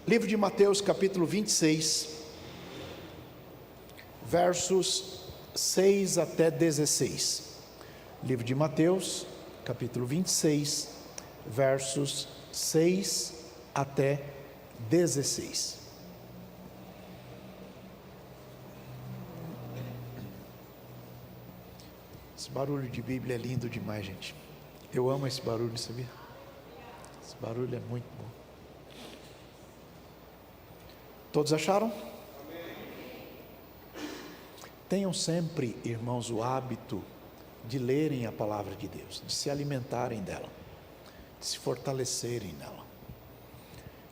Livro de Mateus, capítulo 26, versos 6 até 16. Livro de Mateus, capítulo 26, versos 6 até 16. Esse barulho de Bíblia é lindo demais, gente. Eu amo esse barulho, sabia? Esse barulho é muito bom. Todos acharam? Tenham sempre, irmãos, o hábito de lerem a palavra de Deus, de se alimentarem dela, de se fortalecerem nela.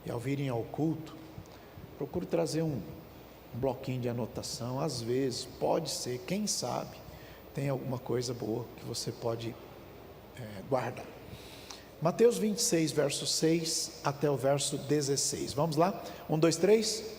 E ao virem ao culto, procure trazer um bloquinho de anotação. Às vezes, pode ser, quem sabe, tem alguma coisa boa que você pode guardar. Mateus 26, verso 6 até o verso 16. Vamos lá? 1, 2, 3.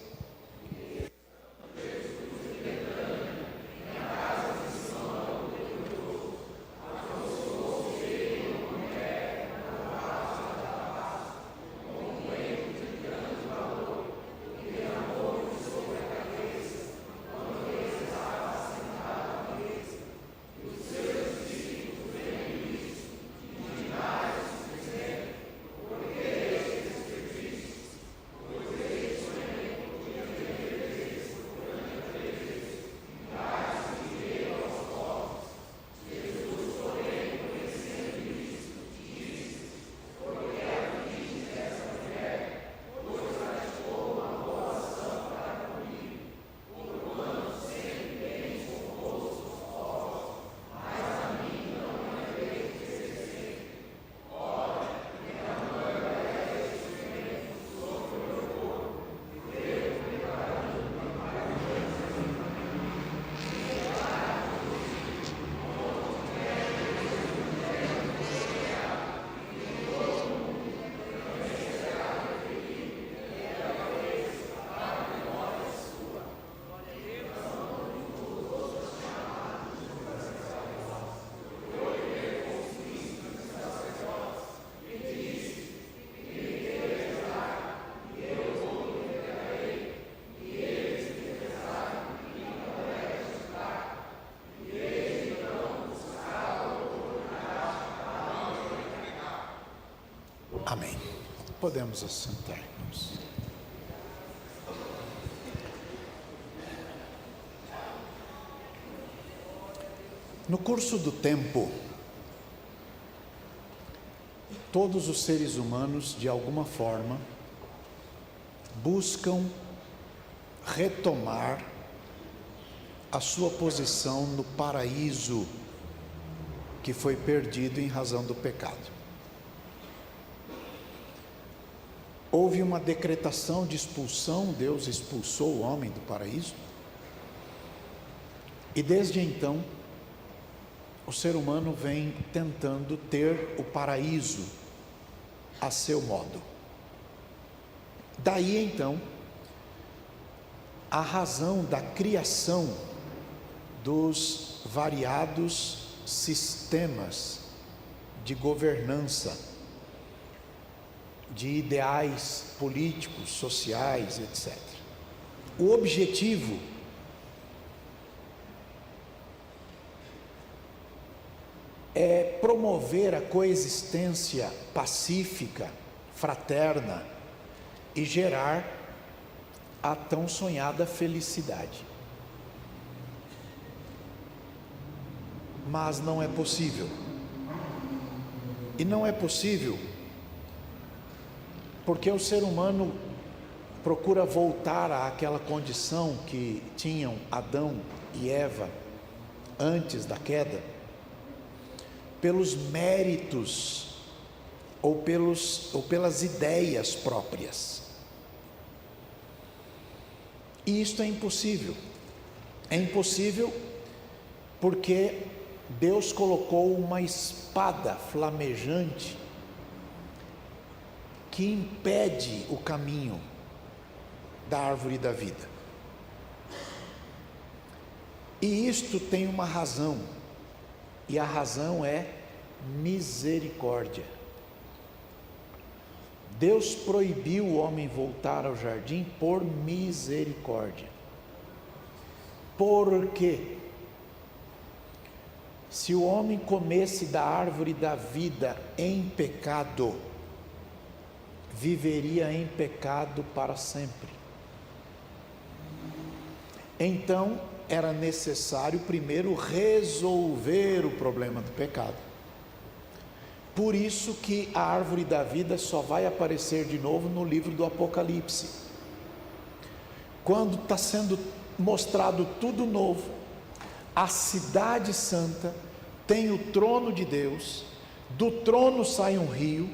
Amém. Podemos assentar-nos. No curso do tempo, todos os seres humanos, de alguma forma, buscam retomar a sua posição no paraíso que foi perdido em razão do pecado. Houve uma decretação de expulsão, Deus expulsou o homem do paraíso, e desde então, o ser humano vem tentando ter o paraíso a seu modo. Daí então, a razão da criação dos variados sistemas de governança, de ideais políticos, sociais, etc. O objetivo é promover a coexistência pacífica, fraterna e gerar a tão sonhada felicidade. Mas não é possível. E não é possível porque o ser humano procura voltar àquela condição que tinham Adão e Eva antes da queda, pelos méritos ou pelas ideias próprias. E isto é impossível. É impossível porque Deus colocou uma espada flamejante que impede o caminho da árvore da vida. E isto tem uma razão, e a razão é misericórdia. Deus proibiu o homem voltar ao jardim por misericórdia. Por quê? Se o homem comesse da árvore da vida em pecado, viveria em pecado para sempre. Então, era necessário primeiro resolver o problema do pecado. Por isso que a árvore da vida só vai aparecer de novo no livro do Apocalipse. Quando está sendo mostrado tudo novo, a cidade santa tem o trono de Deus, do trono sai um rio,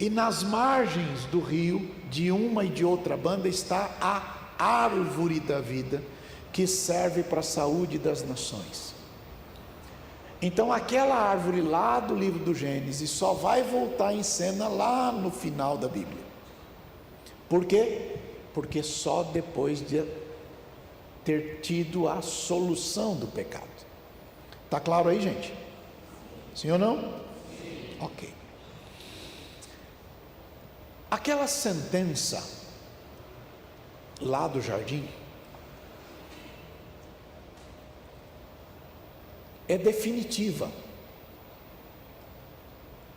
e nas margens do rio, de uma e de outra banda, está a árvore da vida, que serve para a saúde das nações. Então aquela árvore lá do livro do Gênesis só vai voltar em cena lá no final da Bíblia. Por quê? Porque só depois de ter tido a solução do pecado. Está claro aí, gente? Sim ou não? Sim. Ok. Aquela sentença lá do jardim é definitiva.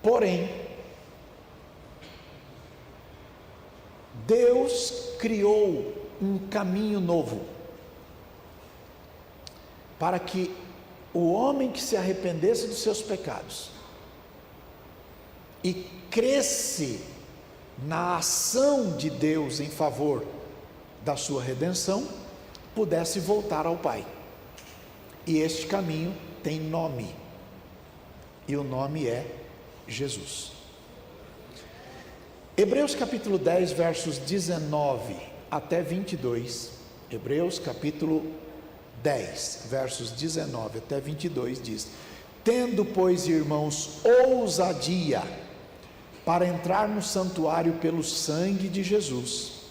Porém, Deus criou um caminho novo para que o homem que se arrependesse dos seus pecados e cresce na ação de Deus em favor da sua redenção, pudesse voltar ao Pai. E este caminho tem nome, e o nome é Jesus. Hebreus capítulo 10, versos 19 até 22, Hebreus capítulo 10, versos 19 até 22 diz: tendo, pois, irmãos, ousadia para entrar no santuário pelo sangue de Jesus.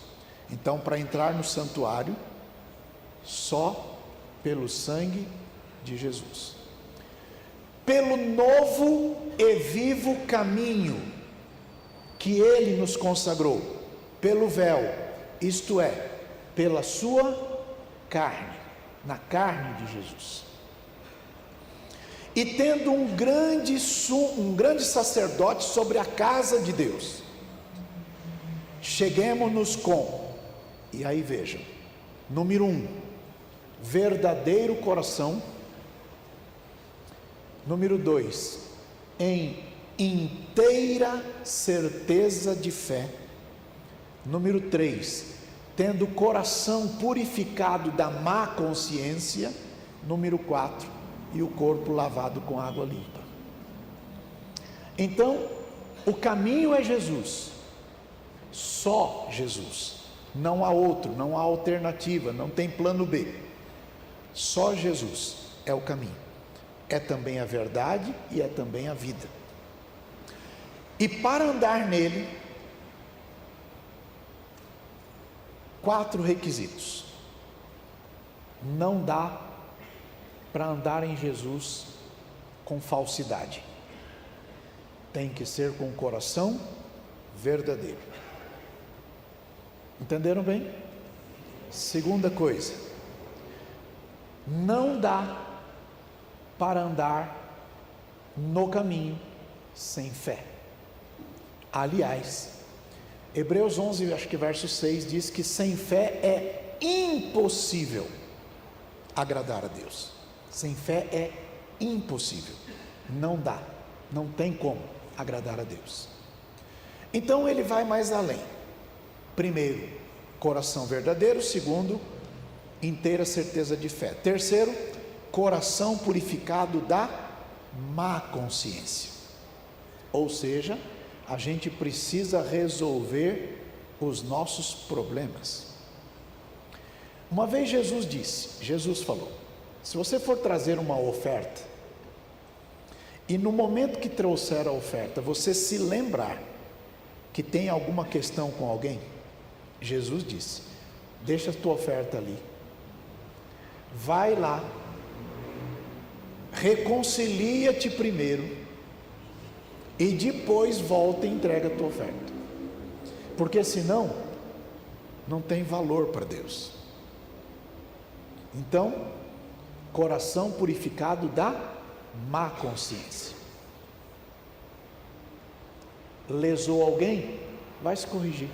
Então, para entrar no santuário, só pelo sangue de Jesus, pelo novo e vivo caminho que Ele nos consagrou, pelo véu, isto é, pela sua carne, na carne de Jesus. E tendo um grande sacerdote sobre a casa de Deus, cheguemo-nos com, e aí vejam, número 1, verdadeiro coração. Número 2, em inteira certeza de fé. Número 3, tendo o coração purificado da má consciência. Número 4, e o corpo lavado com água limpa. Então, o caminho é Jesus, só Jesus, não há outro, não há alternativa, não tem plano B, só Jesus é o caminho. É também a verdade e é também a vida. E para andar nele, 4 requisitos. Não dá para andar em Jesus com falsidade. Tem que ser com o coração verdadeiro. Entenderam bem? Segunda coisa, não dá para andar no caminho sem fé. Aliás, Hebreus 11, acho que verso 6 diz que sem fé é impossível agradar a Deus. Sem fé é impossível, não dá, não tem como agradar a Deus. Então ele vai mais além. Primeiro, coração verdadeiro. Segundo, inteira certeza de fé. Terceiro, coração purificado da má consciência. Ou seja, a gente precisa resolver os nossos problemas. Uma vez Jesus falou: se você for trazer uma oferta, e no momento que trouxer a oferta, você se lembrar que tem alguma questão com alguém, Jesus disse: deixa a tua oferta ali, vai lá, reconcilia-te primeiro, e depois volta e entrega a tua oferta. porque senão não tem valor para Deus. Então, coração purificado da má consciência. Lesou alguém? Vai se corrigir.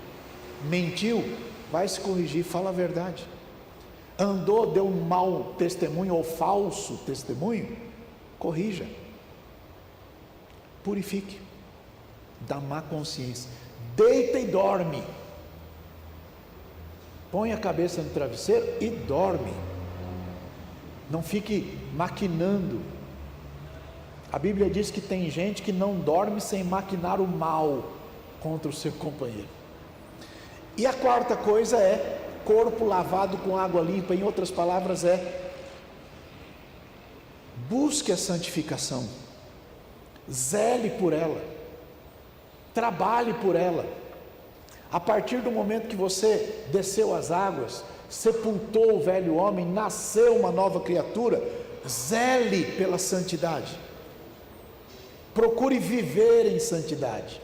Mentiu? Vai se corrigir, fala a verdade. Andou, deu um mau testemunho ou falso testemunho? Corrija. Purifique da má consciência. Deita e dorme. Põe a cabeça no travesseiro e dorme. Não fique maquinando. A Bíblia diz que tem gente que não dorme sem maquinar o mal contra o seu companheiro. E a quarta coisa é corpo lavado com água limpa. Em outras palavras, busque a santificação, zele por ela, trabalhe por ela. A partir do momento que você desceu as águas, sepultou o velho homem, nasceu uma nova criatura, zele pela santidade, procure viver em santidade,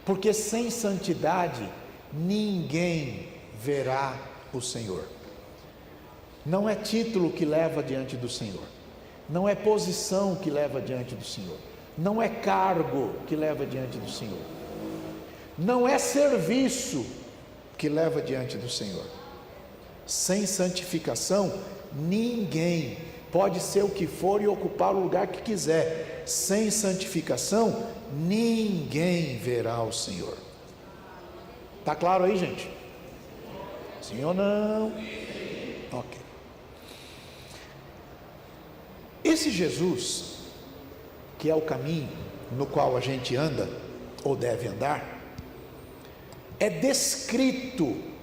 porque sem santidade ninguém verá o Senhor. Não é título que leva diante do Senhor, não é posição que leva diante do Senhor, não é cargo que leva diante do Senhor, não é serviço que leva diante do Senhor. Sem santificação, ninguém pode ser o que for e ocupar o lugar que quiser. Sem santificação, ninguém verá o Senhor. Está claro aí, gente? Sim ou não? Ok. Esse Jesus, que é o caminho no qual a gente anda, ou deve andar, é descrito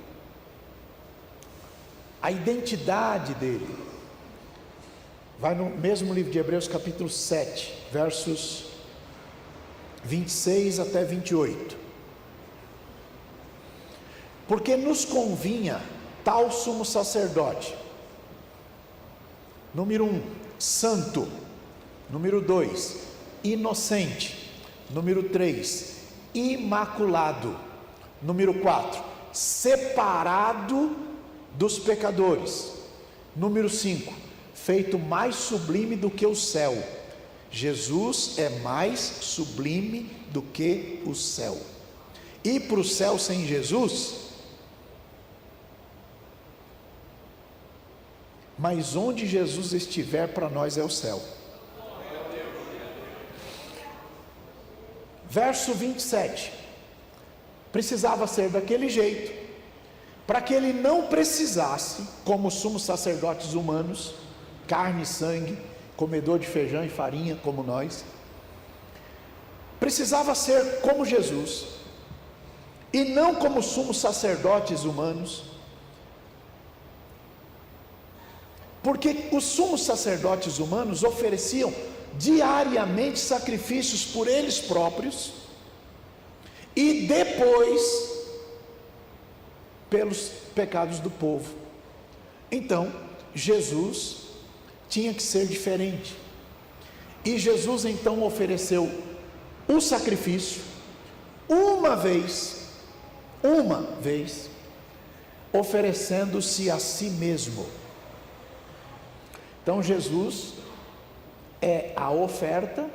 a identidade dele. Vai no mesmo livro de Hebreus, capítulo 7, versos 26 até 28. Porque nos convinha tal sumo sacerdote, número 1, santo, número 2, inocente, número 3, imaculado, número 4, separado dos pecadores, número 5, feito mais sublime do que o céu. Jesus é mais sublime do que o céu. Ir para o céu sem Jesus, mas onde Jesus estiver para nós é o céu. Verso 27, precisava ser daquele jeito, para que ele não precisasse, como sumos sacerdotes humanos, carne e sangue, comedor de feijão e farinha como nós, precisava ser como Jesus, e não como sumos sacerdotes humanos, porque os sumos sacerdotes humanos ofereciam diariamente sacrifícios por eles próprios, e depois pelos pecados do povo. Então, Jesus tinha que ser diferente, e Jesus então ofereceu o sacrifício uma vez, oferecendo-se a si mesmo. Então Jesus é a oferta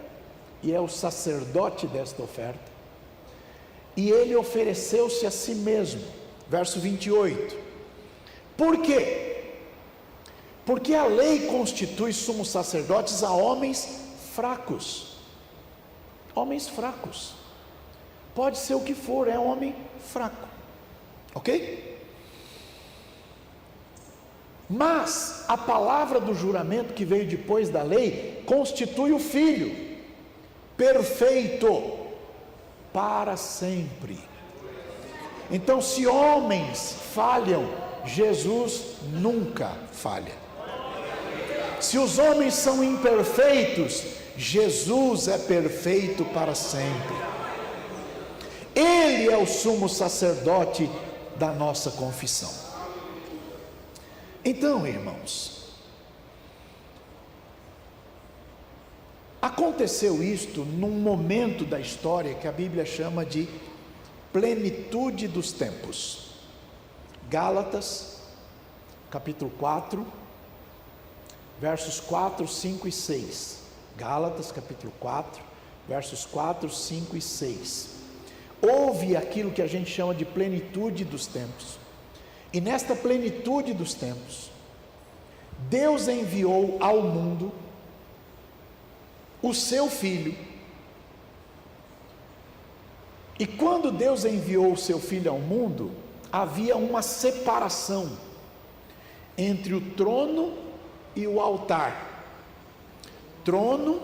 e é o sacerdote desta oferta, e ele ofereceu-se a si mesmo. Verso 28, por quê? Porque a lei constitui sumos sacerdotes a homens fracos. Homens fracos, pode ser o que for, é homem fraco, ok? Mas a palavra do juramento que veio depois da lei constitui o Filho perfeito para sempre. Então, se homens falham, Jesus nunca falha. Se os homens são imperfeitos, Jesus é perfeito para sempre. Ele é o sumo sacerdote da nossa confissão. Então, irmãos, aconteceu isto num momento da história que a Bíblia chama de plenitude dos tempos. Gálatas, capítulo 4, versos 4, 5 e 6. Gálatas, capítulo 4, versos 4, 5 e 6. Houve aquilo que a gente chama de plenitude dos tempos. E nesta plenitude dos tempos, Deus enviou ao mundo o seu Filho. E quando Deus enviou o seu Filho ao mundo, havia uma separação entre o trono e o altar. Trono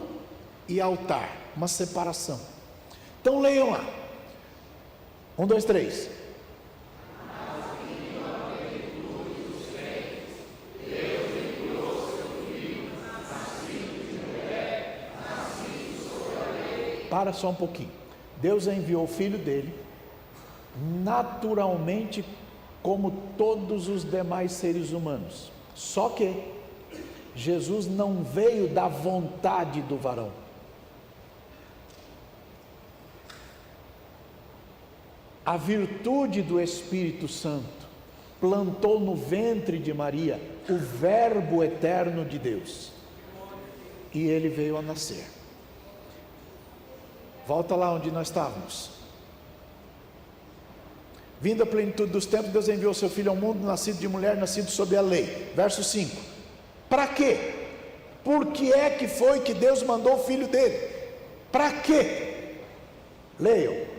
e altar, uma separação. Então leiam lá. 1, 2, 3. Para só um pouquinho. Deus enviou o Filho dele, naturalmente, como todos os demais seres humanos. Só que Jesus não veio da vontade do varão. A virtude do Espírito Santo plantou no ventre de Maria o Verbo eterno de Deus, e ele veio a nascer. Volta lá onde nós estávamos. Vindo a plenitude dos tempos, Deus enviou seu Filho ao mundo, nascido de mulher, nascido sob a lei. Verso 5. Para quê? Por que é que foi que Deus mandou o Filho dele? Para quê? Leiam.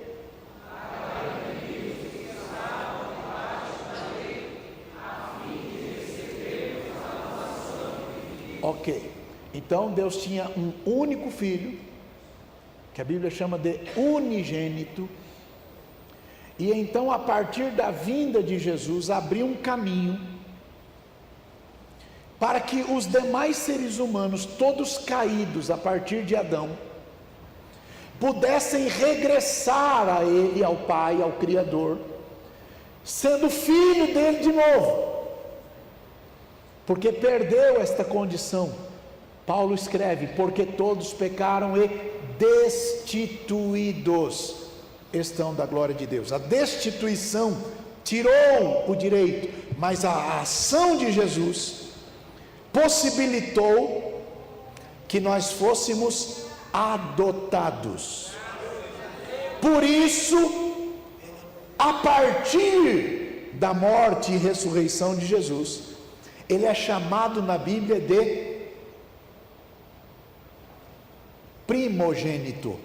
Ok. Então Deus tinha um único filho, que a Bíblia chama de unigênito, e então a partir da vinda de Jesus abriu um caminho para que os demais seres humanos, todos caídos a partir de Adão, pudessem regressar a Ele, ao Pai, ao Criador, sendo filho dele de novo, porque perdeu esta condição. Paulo escreve: porque todos pecaram e destituídos estão da glória de Deus. A destituição tirou o direito, mas a ação de Jesus possibilitou que nós fôssemos adotados. Por isso, a partir da morte e ressurreição de Jesus, ele é chamado na Bíblia de primogênito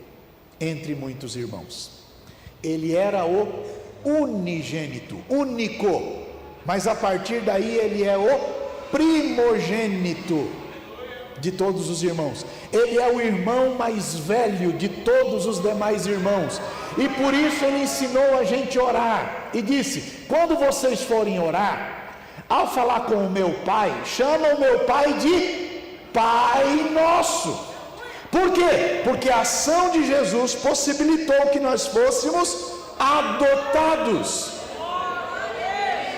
entre muitos irmãos. Ele era o unigênito, único, mas a partir daí ele é o primogênito de todos os irmãos. Ele é o irmão mais velho de todos os demais irmãos, e por isso ele ensinou a gente a orar, e disse: quando vocês forem orar, ao falar com o meu Pai, chama o meu Pai de Pai Nosso. Por quê? Porque a ação de Jesus possibilitou que nós fôssemos adotados.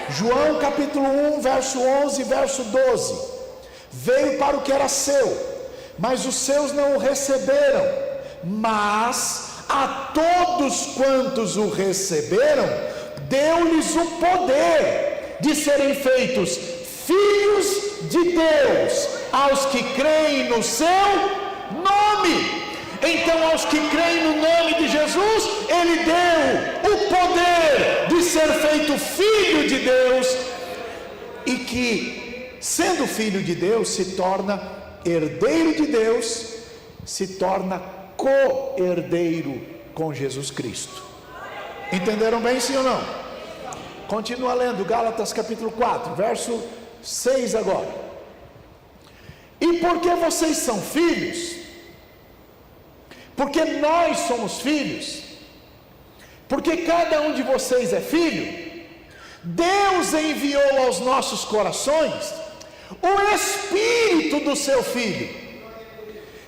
João capítulo 1, verso 11, verso 12. Veio para o que era seu, mas os seus não o receberam. Mas a todos quantos o receberam, deu-lhes o poder de serem feitos filhos de Deus, aos que creem no seu nome. Então, aos que creem no nome de Jesus, ele deu o poder de ser feito filho de Deus, e que, sendo filho de Deus, se torna herdeiro de Deus, se torna co-herdeiro com Jesus Cristo. Entenderam bem, sim ou não? Continua lendo Gálatas capítulo 4, verso 6 agora. E porque vocês são filhos, porque nós somos filhos, porque cada um de vocês é filho, Deus enviou aos nossos corações o Espírito do seu Filho.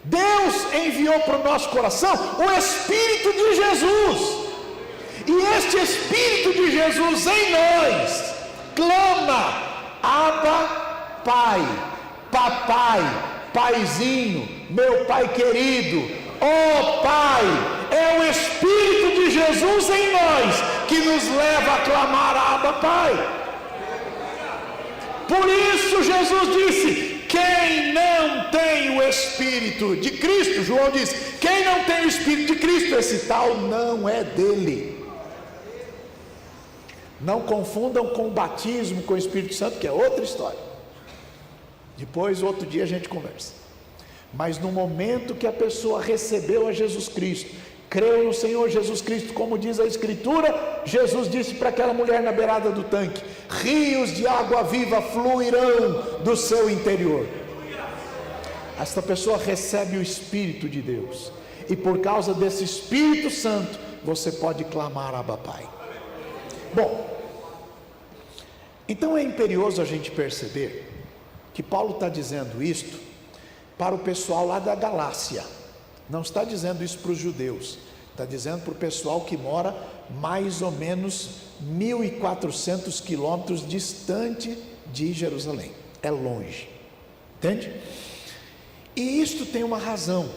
Deus enviou para o nosso coração o Espírito de Jesus, e este Espírito de Jesus em nós clama: Abba, Pai, Papai, Paizinho, meu Pai querido. Ó Pai, é o Espírito de Jesus em nós que nos leva a clamar Abba Pai. Por isso Jesus disse: quem não tem o Espírito de Cristo, João diz, quem não tem o Espírito de Cristo, esse tal não é dele. Não confundam com o batismo com o Espírito Santo, que é outra história. Depois, outro dia a gente conversa. Mas no momento que a pessoa recebeu a Jesus Cristo, creu no Senhor Jesus Cristo, como diz a Escritura, Jesus disse para aquela mulher na beirada do tanque: rios de água viva fluirão do seu interior. Esta pessoa recebe o Espírito de Deus, e por causa desse Espírito Santo, você pode clamar Abba Pai. Bom, então é imperioso a gente perceber que Paulo está dizendo isto para o pessoal lá da Galácia. Não está dizendo isso para os judeus, está dizendo para o pessoal que mora mais ou menos 1.400 quilômetros distante de Jerusalém. É longe, entende? E isto tem uma razão,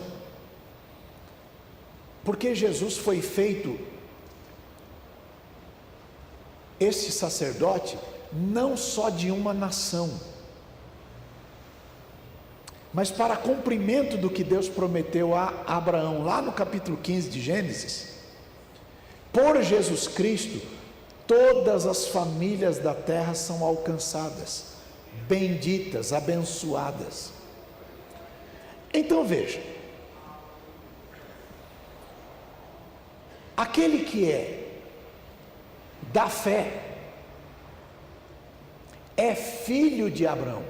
porque Jesus foi feito esse sacerdote não só de uma nação, mas para cumprimento do que Deus prometeu a Abraão, lá no capítulo 15 de Gênesis. Por Jesus Cristo, todas as famílias da terra são alcançadas, benditas, abençoadas. Então veja, aquele que é da fé é filho de Abraão.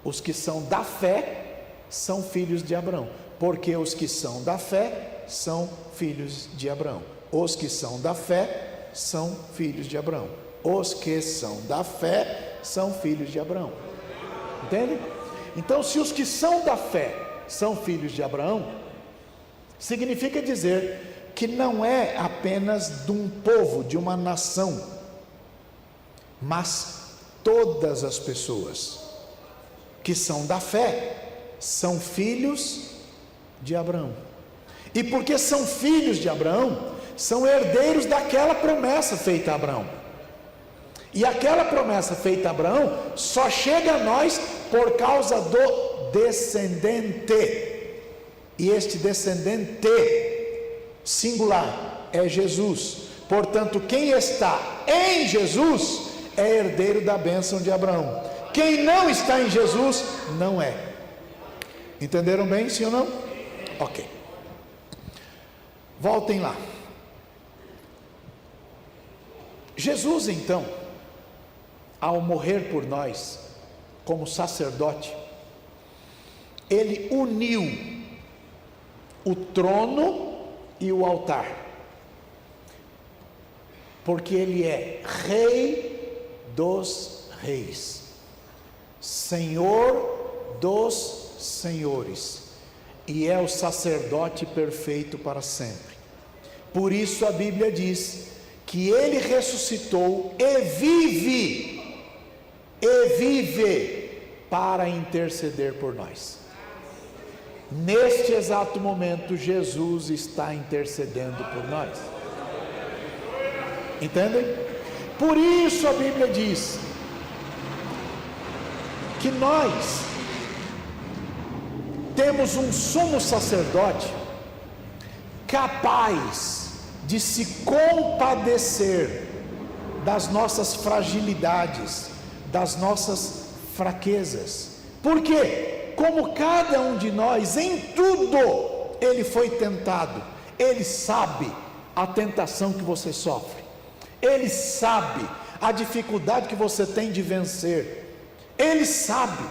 Os que são da fé são filhos de Abraão, porque os que são da fé são filhos de Abraão. Os que são da fé são filhos de Abraão. Os que são da fé são filhos de Abraão. Entende? Então, se os que são da fé são filhos de Abraão, significa dizer que não é apenas de um povo, de uma nação, mas todas as pessoas que são da fé são filhos de Abraão. E porque são filhos de Abraão, são herdeiros daquela promessa feita a Abraão. E aquela promessa feita a Abraão só chega a nós por causa do descendente. E este descendente singular é Jesus. Portanto, quem está em Jesus é herdeiro da bênção de Abraão. Quem não está em Jesus não é. Entenderam bem, sim ou não? Ok. Voltem lá. Jesus, então, ao morrer por nós, como sacerdote, ele uniu o trono e o altar, porque ele é Rei dos reis, Senhor dos senhores, e é o sacerdote perfeito para sempre. Por isso a Bíblia diz que ele ressuscitou e vive para interceder por nós. Neste exato momento, Jesus está intercedendo por nós. Entendem? Por isso a Bíblia diz que nós temos um sumo sacerdote capaz de se compadecer das nossas fragilidades, das nossas fraquezas. Por quê? Como cada um de nós, em tudo, ele foi tentado. Ele sabe a tentação que você sofre. Ele sabe a dificuldade que você tem de vencer. Ele sabe.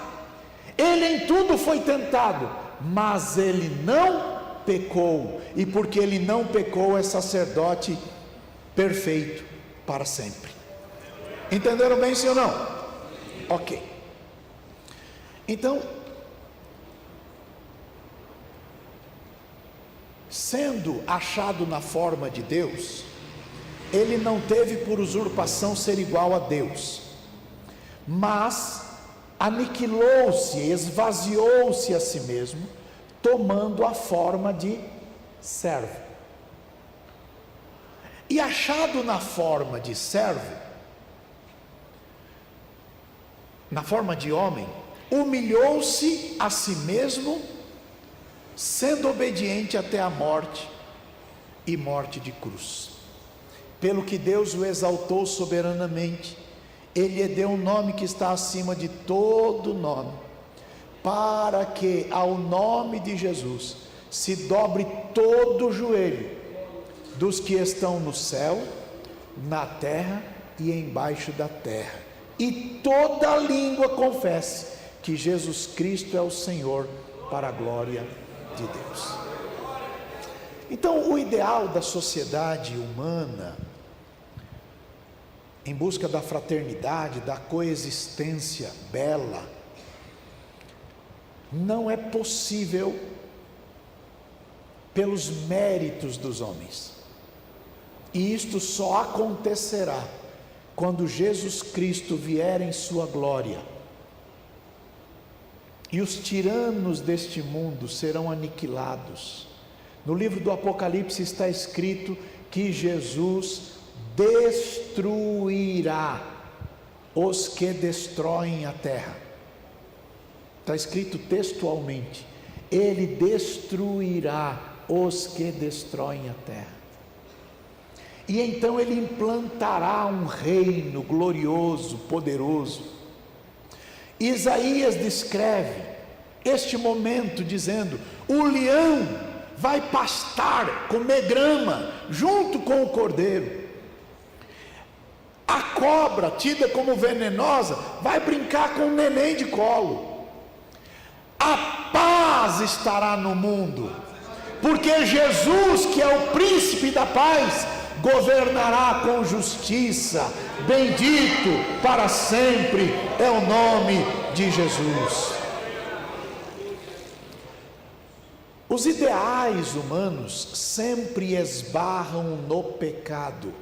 Ele em tudo foi tentado, mas ele não pecou. E porque ele não pecou, é sacerdote perfeito para sempre. Entenderam bem, sim ou não? Ok. Então, sendo achado na forma de Deus, ele não teve por usurpação ser igual a Deus, mas aniquilou-se, esvaziou-se a si mesmo, tomando a forma de servo. E achado na forma de servo, na forma de homem, humilhou-se a si mesmo, sendo obediente até a morte, e morte de cruz. Pelo que Deus o exaltou soberanamente, Ele lhe deu um nome que está acima de todo nome, para que ao nome de Jesus se dobre todo o joelho, dos que estão no céu, na terra e embaixo da terra, e toda língua confesse que Jesus Cristo é o Senhor, para a glória de Deus. Então, o ideal da sociedade humana, em busca da fraternidade, da coexistência bela, não é possível pelos méritos dos homens, e isto só acontecerá quando Jesus Cristo vier em sua glória, e os tiranos deste mundo serão aniquilados. No livro do Apocalipse está escrito que Jesus destruirá os que destroem a terra. Está escrito textualmente: Ele destruirá os que destroem a terra. E então Ele implantará um reino glorioso, poderoso. Isaías descreve este momento dizendo: o leão vai pastar, comer grama, junto com o cordeiro. A cobra, tida como venenosa, vai brincar com o neném de colo. A paz estará no mundo, porque Jesus, que é o príncipe da paz, governará com justiça. Bendito para sempre é o nome de Jesus. Os ideais humanos sempre esbarram no pecado,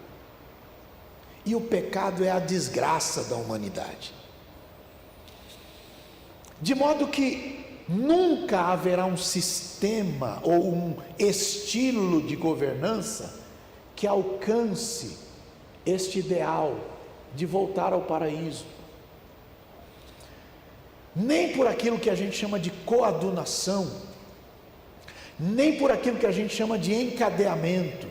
e o pecado é a desgraça da humanidade, de modo que nunca haverá um sistema ou um estilo de governança que alcance este ideal de voltar ao paraíso, nem por aquilo que a gente chama de coadunação, nem por aquilo que a gente chama de encadeamento,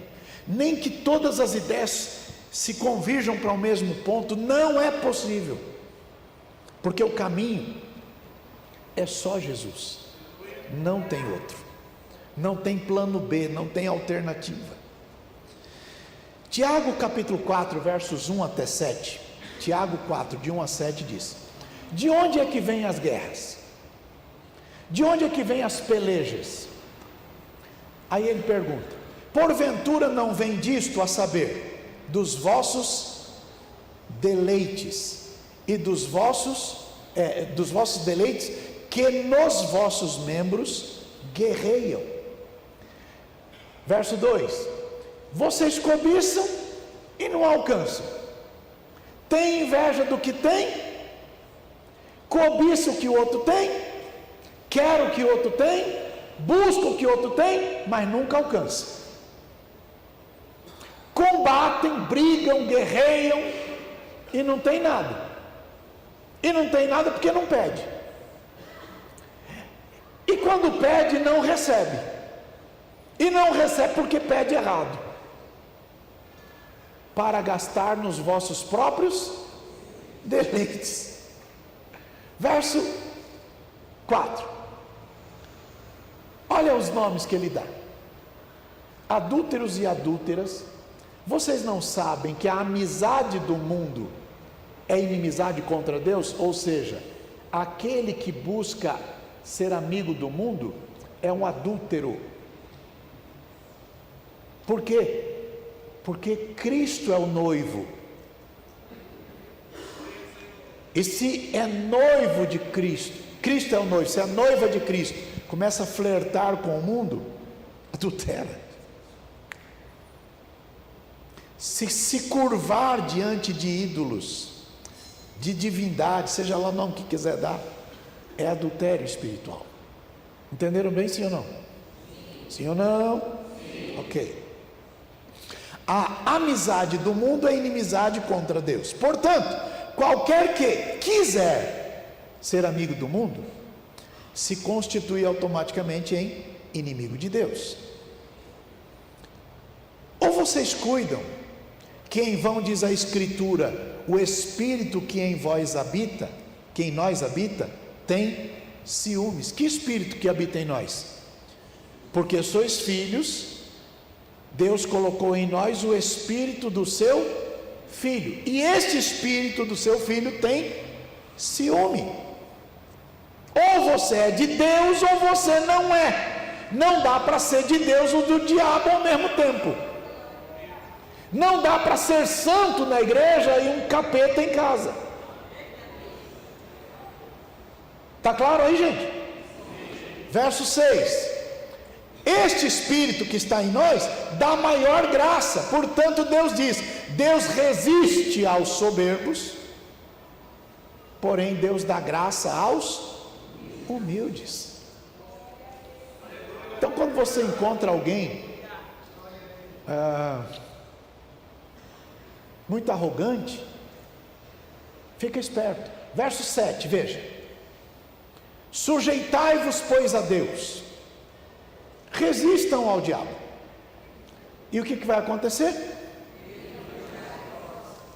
nem que todas as ideias se convirjam para o mesmo ponto. Não é possível, porque o caminho é só Jesus, não tem outro, não tem plano B, não tem alternativa. Tiago capítulo 4, versos 1 até 7, Tiago 4, de 1 a 7 diz: de onde é que vêm as guerras? De onde é que vêm as pelejas? Aí ele pergunta: porventura não vem disto, a saber, dos vossos deleites, e dos vossos deleites que nos vossos membros guerreiam. Verso 2: vocês cobiçam e não alcançam, têm inveja do que tem, cobiçam o que o outro tem, querem o que o outro tem, buscam o que o outro tem, mas nunca alcançam. Combatem, brigam, guerreiam e não tem nada. E não tem nada porque não pede. E quando pede, não recebe. E não recebe porque pede errado, para gastar nos vossos próprios deleites. Verso 4. Olha os nomes que ele dá: adúlteros e adúlteras. Vocês não sabem que a amizade do mundo é inimizade contra Deus? Ou seja, aquele que busca ser amigo do mundo é um adúltero. Por quê? Porque Cristo é o noivo. E se é noivo de Cristo, Cristo é o noivo, se é noiva de Cristo, começa a flertar com o mundo, adultera. Se curvar diante de ídolos, de divindade, seja lá o nome que quiser dar, é adultério espiritual. Entenderam bem, sim ou não? Sim ou não? Sim. Ok. A amizade do mundo é inimizade contra Deus. Portanto, qualquer que quiser ser amigo do mundo, se constitui automaticamente em inimigo de Deus. Ou vocês cuidam que em vão diz a Escritura, o Espírito que em vós habita, que em nós habita, tem ciúmes. Que Espírito que habita em nós? Porque sois filhos, Deus colocou em nós o Espírito do seu Filho, e este Espírito do seu Filho tem ciúme. Ou você é de Deus ou você não é. Não dá para ser de Deus ou do diabo ao mesmo tempo. Não dá para ser santo na igreja e um capeta em casa. Está claro aí, gente? Verso 6: este Espírito que está em nós dá maior graça. Portanto, Deus diz: Deus resiste aos soberbos, porém Deus dá graça aos humildes. Então, quando você encontra alguém muito arrogante, fica esperto. Verso 7, veja: sujeitai-vos, pois, a Deus, resistam ao diabo. E o que vai acontecer?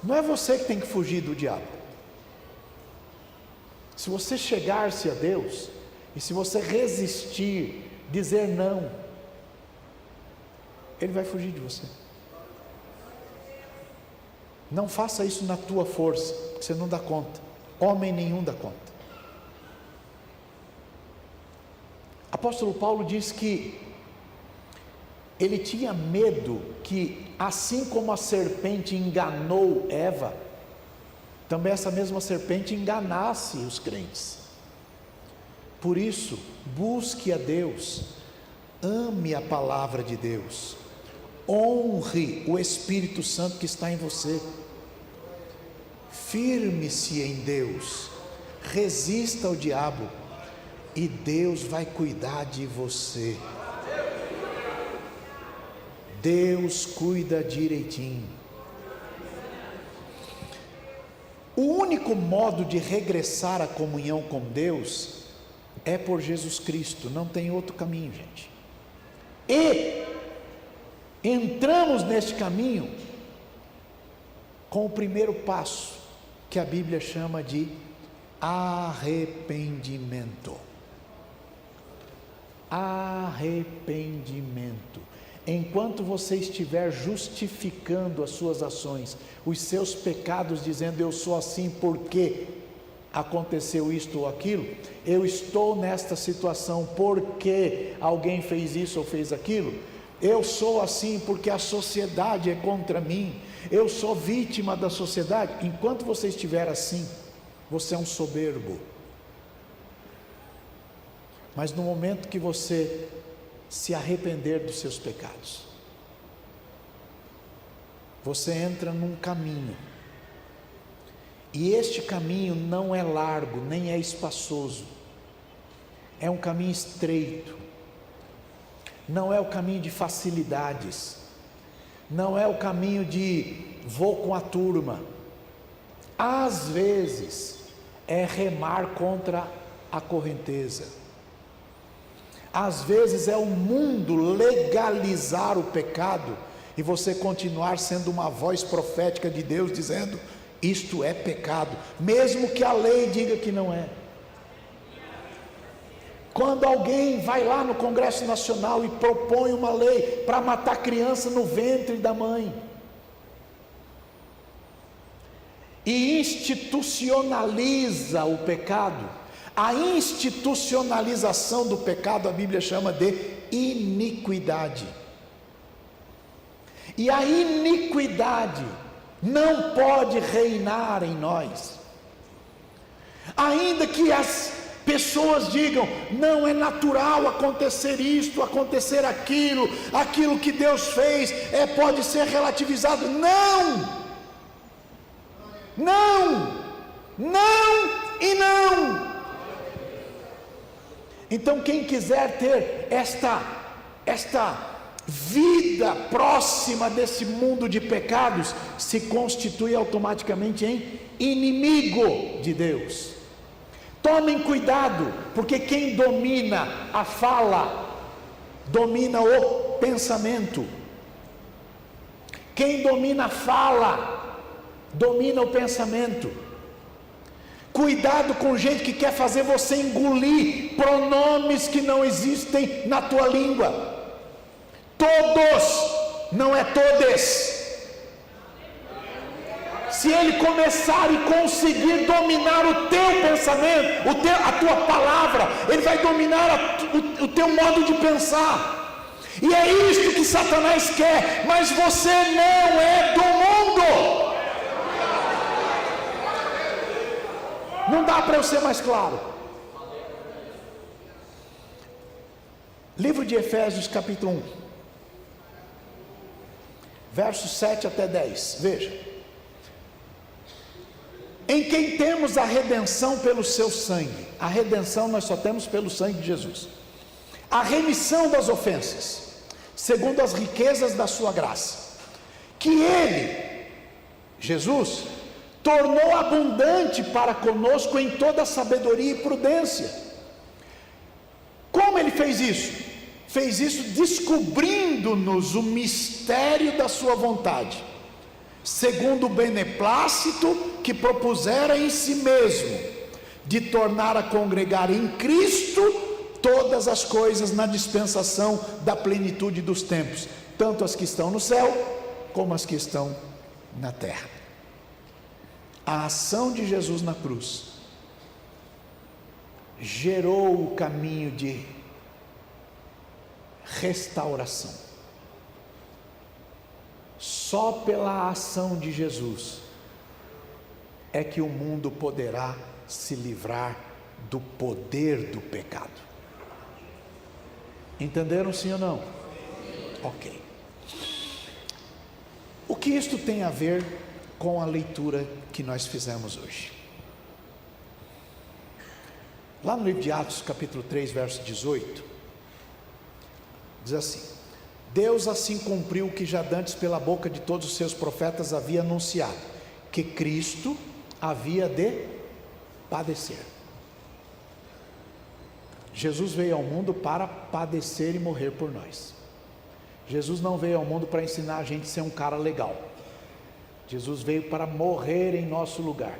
Não é você que tem que fugir do diabo. Se você chegar-se a Deus, e se você resistir, dizer não, ele vai fugir de você. Não faça isso na tua força, porque você não dá conta. Homem nenhum dá conta. Apóstolo Paulo diz que ele tinha medo que, assim como a serpente enganou Eva, também essa mesma serpente enganasse os crentes. Por isso, busque a Deus, ame a palavra de Deus, honre o Espírito Santo que está em você, firme-se em Deus, resista ao diabo, e Deus vai cuidar de você. Deus cuida direitinho. O único modo de regressar à comunhão com Deus é por Jesus Cristo, não tem outro caminho, gente. E entramos neste caminho com o primeiro passo, que a Bíblia chama de arrependimento. Arrependimento. Enquanto você estiver justificando as suas ações, os seus pecados, dizendo eu sou assim porque aconteceu isto ou aquilo, eu estou nesta situação porque alguém fez isso ou fez aquilo, eu sou assim porque a sociedade é contra mim, eu sou vítima da sociedade. Enquanto você estiver assim, você é um soberbo. Mas no momento que você se arrepender dos seus pecados, você entra num caminho, e este caminho não é largo, nem é espaçoso, é um caminho estreito, não é o caminho de facilidades, não é o caminho de vou com a turma. Às vezes é remar contra a correnteza. Às vezes é o mundo legalizar o pecado e você continuar sendo uma voz profética de Deus dizendo isto é pecado, mesmo que a lei diga que não é. Quando alguém vai lá no Congresso Nacional e propõe uma lei para matar criança no ventre da mãe e institucionaliza o pecado, a institucionalização do pecado a Bíblia chama de iniquidade. E a iniquidade não pode reinar em nós. Ainda que as pessoas digam, não é natural acontecer isto, acontecer aquilo, aquilo que Deus fez pode ser relativizado. Não! Não! Não e não! Então quem quiser ter esta vida próxima desse mundo de pecados, se constitui automaticamente em inimigo de Deus. Tomem cuidado, porque quem domina a fala, domina o pensamento. Quem domina a fala, domina o pensamento. Cuidado com gente que quer fazer você engolir pronomes que não existem na tua língua. Todos, não é todes. Se ele começar e conseguir dominar o teu pensamento, a tua palavra, ele vai dominar o teu modo de pensar. E é isso que Satanás quer, mas você não é do mundo. Não dá para eu ser mais claro. Livro de Efésios, capítulo 1, versos 7 até 10, veja. Em quem temos a redenção pelo seu sangue. A redenção nós só temos pelo sangue de Jesus. A remissão das ofensas, segundo as riquezas da sua graça, que ele, Jesus, tornou abundante para conosco em toda sabedoria e prudência. Como ele fez isso? Fez isso descobrindo-nos o mistério da sua vontade, segundo o beneplácito que propusera em si mesmo, de tornar a congregar em Cristo todas as coisas na dispensação da plenitude dos tempos, tanto as que estão no céu, como as que estão na terra. A ação de Jesus na cruz gerou o caminho de restauração. Só pela ação de Jesus é que o mundo poderá se livrar do poder do pecado. Entenderam sim ou não? Ok. O que isto tem a ver com a leitura que nós fizemos hoje? Lá no livro de Atos, capítulo 3, verso 18, diz assim: Deus assim cumpriu o que já dantes pela boca de todos os seus profetas havia anunciado, que Cristo havia de padecer. Jesus veio ao mundo para padecer e morrer por nós. Jesus não veio ao mundo para ensinar a gente a ser um cara legal. Jesus veio para morrer em nosso lugar.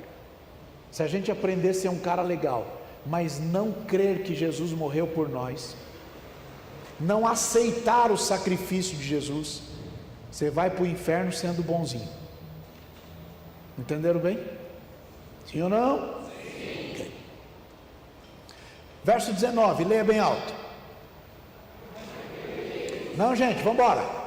Se a gente aprender a ser um cara legal, mas não crer que Jesus morreu por nós, não aceitar o sacrifício de Jesus, você vai para o inferno sendo bonzinho. Entenderam bem? Sim ou não? Sim. Okay. Verso 19, leia bem alto. Não, gente, vamos embora.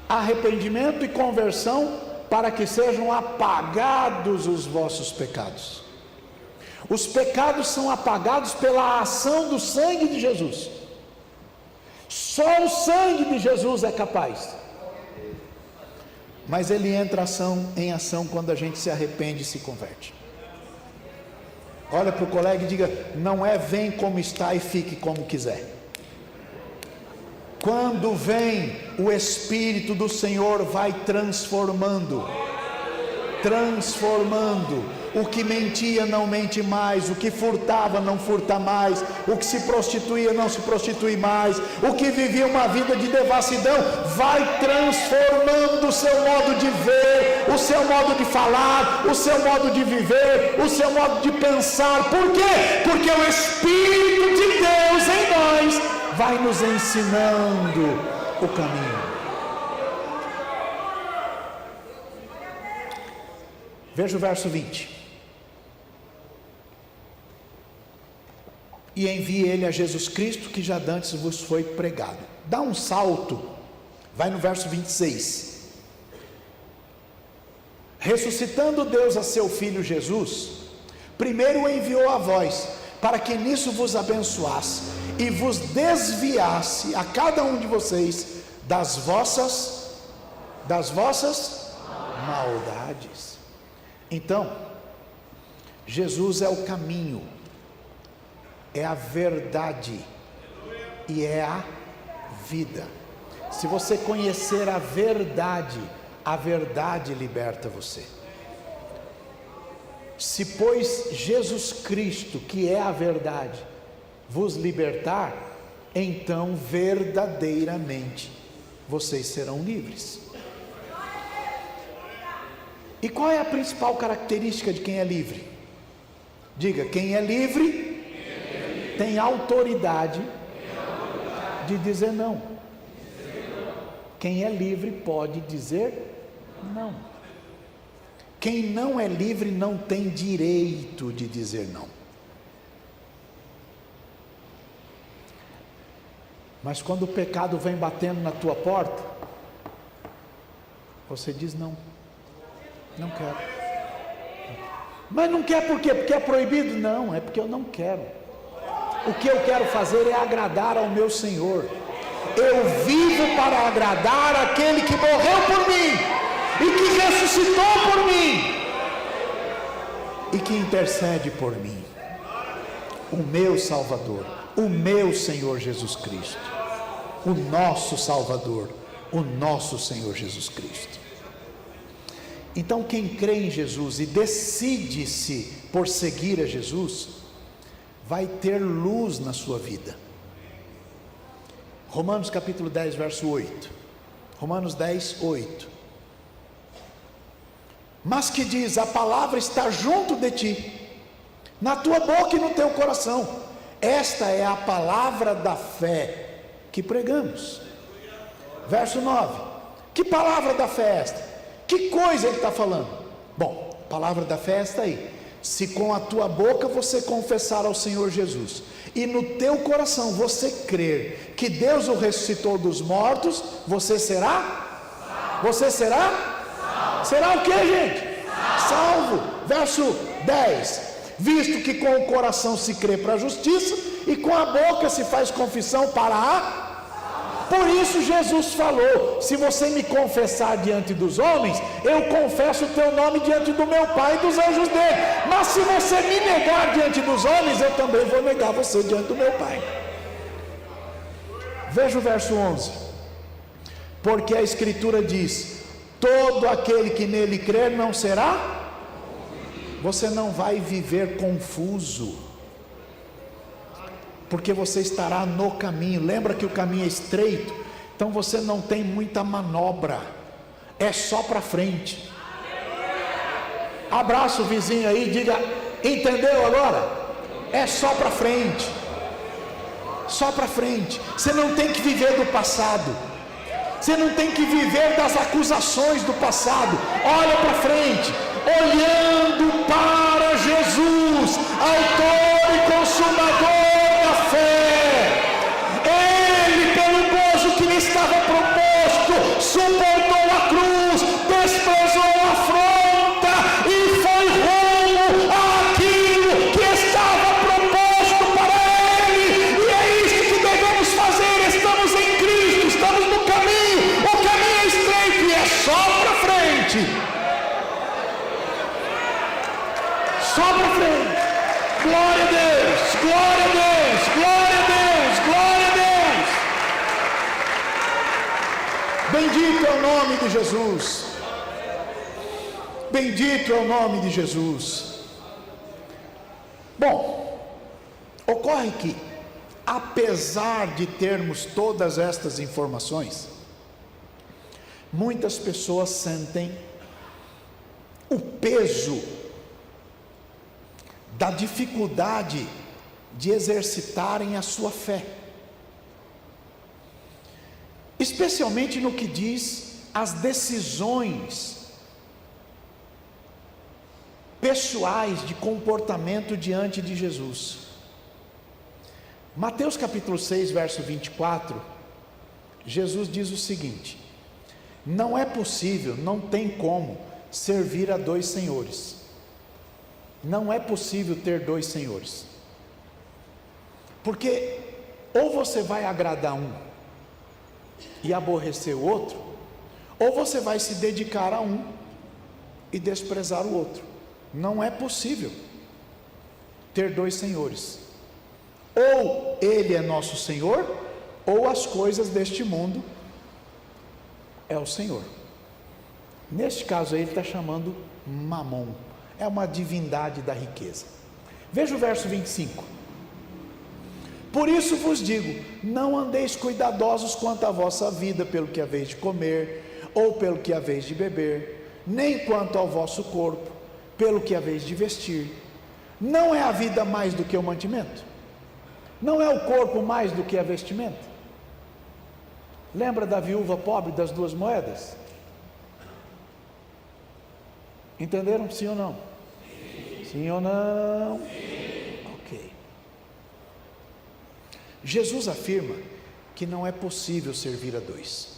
Arrependimento e conversão, para que sejam apagados os vossos pecados. Os pecados são apagados pela ação do sangue de Jesus. Só o sangue de Jesus é capaz. Mas ele entra em ação quando a gente se arrepende e se converte. Olha para o colega e diga: não é vem como está e fique como quiser. Quando vem, o Espírito do Senhor vai transformando. O que mentia não mente mais, o que furtava não furta mais, o que se prostituía não se prostitui mais, o que vivia uma vida de devassidão vai transformando o seu modo de ver, o seu modo de falar, o seu modo de viver, o seu modo de pensar. Por quê? Porque o Espírito de Deus em nós vai nos ensinando o caminho. Veja o verso 20. E envie ele a Jesus Cristo, que já dantes vos foi pregado. Dá um salto, vai no verso 26. Ressuscitando Deus a seu Filho Jesus, primeiro o enviou a vós, para que nisso vos abençoasse, e vos desviasse a cada um de vocês das vossas maldades. Então, Jesus é o caminho, é a verdade e é a vida. Se você conhecer a verdade liberta você. Se, pois, Jesus Cristo, que é a verdade, vos libertar, então verdadeiramente vocês serão livres. E qual é a principal característica de quem é livre? Diga, quem é livre tem autoridade de dizer não. Quem é livre pode dizer não. Quem não é livre não tem direito de dizer não. Mas quando o pecado vem batendo na tua porta, você diz não. Não quero. Mas não quer por quê? Porque é proibido? Não, é porque eu não quero. O que eu quero fazer é agradar ao meu Senhor. Eu vivo para agradar aquele que morreu por mim e que ressuscitou por mim e que intercede por mim. O meu Salvador, o meu Senhor Jesus Cristo, o nosso Salvador, o nosso Senhor Jesus Cristo. Então, quem crê em Jesus e decide-se por seguir a Jesus, vai ter luz na sua vida. Romanos capítulo 10, verso 8. Romanos 10, 8. Mas que diz: a palavra está junto de ti, na tua boca e no teu coração. Esta é a palavra da fé que pregamos. Verso 9. Que palavra da fé é esta? Que coisa ele está falando? Bom, a palavra da fé é esta aí: se com a tua boca você confessar ao Senhor Jesus e no teu coração você crer que Deus o ressuscitou dos mortos, você será? Você será? Será o que, gente? Salvo. Verso 10: visto que com o coração se crê para a justiça e com a boca se faz confissão para a... Por isso Jesus falou: se você me confessar diante dos homens, eu confesso o teu nome diante do meu Pai e dos anjos dele. Mas se você me negar diante dos homens, eu também vou negar você diante do meu Pai. Veja o verso 11. Porque a Escritura diz: todo aquele que nele crer não será... Você não vai viver confuso, porque você estará no caminho. Lembra que o caminho é estreito, então você não tem muita manobra, é só para frente. Abraça o vizinho aí e diga: entendeu agora? É só para frente, só para frente. Você não tem que viver do passado, você não tem que viver das acusações do passado. Olha para frente, olhando para Jesus, autor e consumador da fé. Ele, pelo gozo que lhe estava proposto, suportou a cruz, desprezou a afronta e foi rumo àquilo que estava proposto para ele. E é isso que devemos fazer. Estamos em Cristo, estamos no caminho. O caminho é estreito e é só para frente. Só para frente. Glória a Deus, glória a Deus, glória a Deus, glória a Deus. Bendito é o nome de Jesus. Bendito é o nome de Jesus. Bom, ocorre que, apesar de termos todas estas informações, muitas pessoas sentem o peso da dificuldade de exercitarem a sua fé, especialmente no que diz as decisões pessoais de comportamento diante de Jesus. Mateus capítulo 6, verso 24, Jesus diz o seguinte: não é possível, não tem como servir a dois senhores. Não é possível ter dois senhores, porque Ou você vai agradar um e aborrecer o outro, ou você vai se dedicar a um e desprezar o outro. Não é possível ter dois senhores. Ou Ele é nosso Senhor, ou as coisas deste mundo é o Senhor. Neste caso aí ele está chamando Mamon, é uma divindade da riqueza. Veja o verso 25. Por isso vos digo, não andeis cuidadosos quanto à vossa vida, pelo que haveis de comer, ou pelo que haveis de beber, nem quanto ao vosso corpo, pelo que haveis de vestir. Não é a vida mais do que o mantimento? Não é o corpo mais do que a vestimenta? Lembra da viúva pobre das 2 moedas? Entenderam? Sim ou não? Sim ou não? Ok. Jesus afirma que não é possível servir a dois.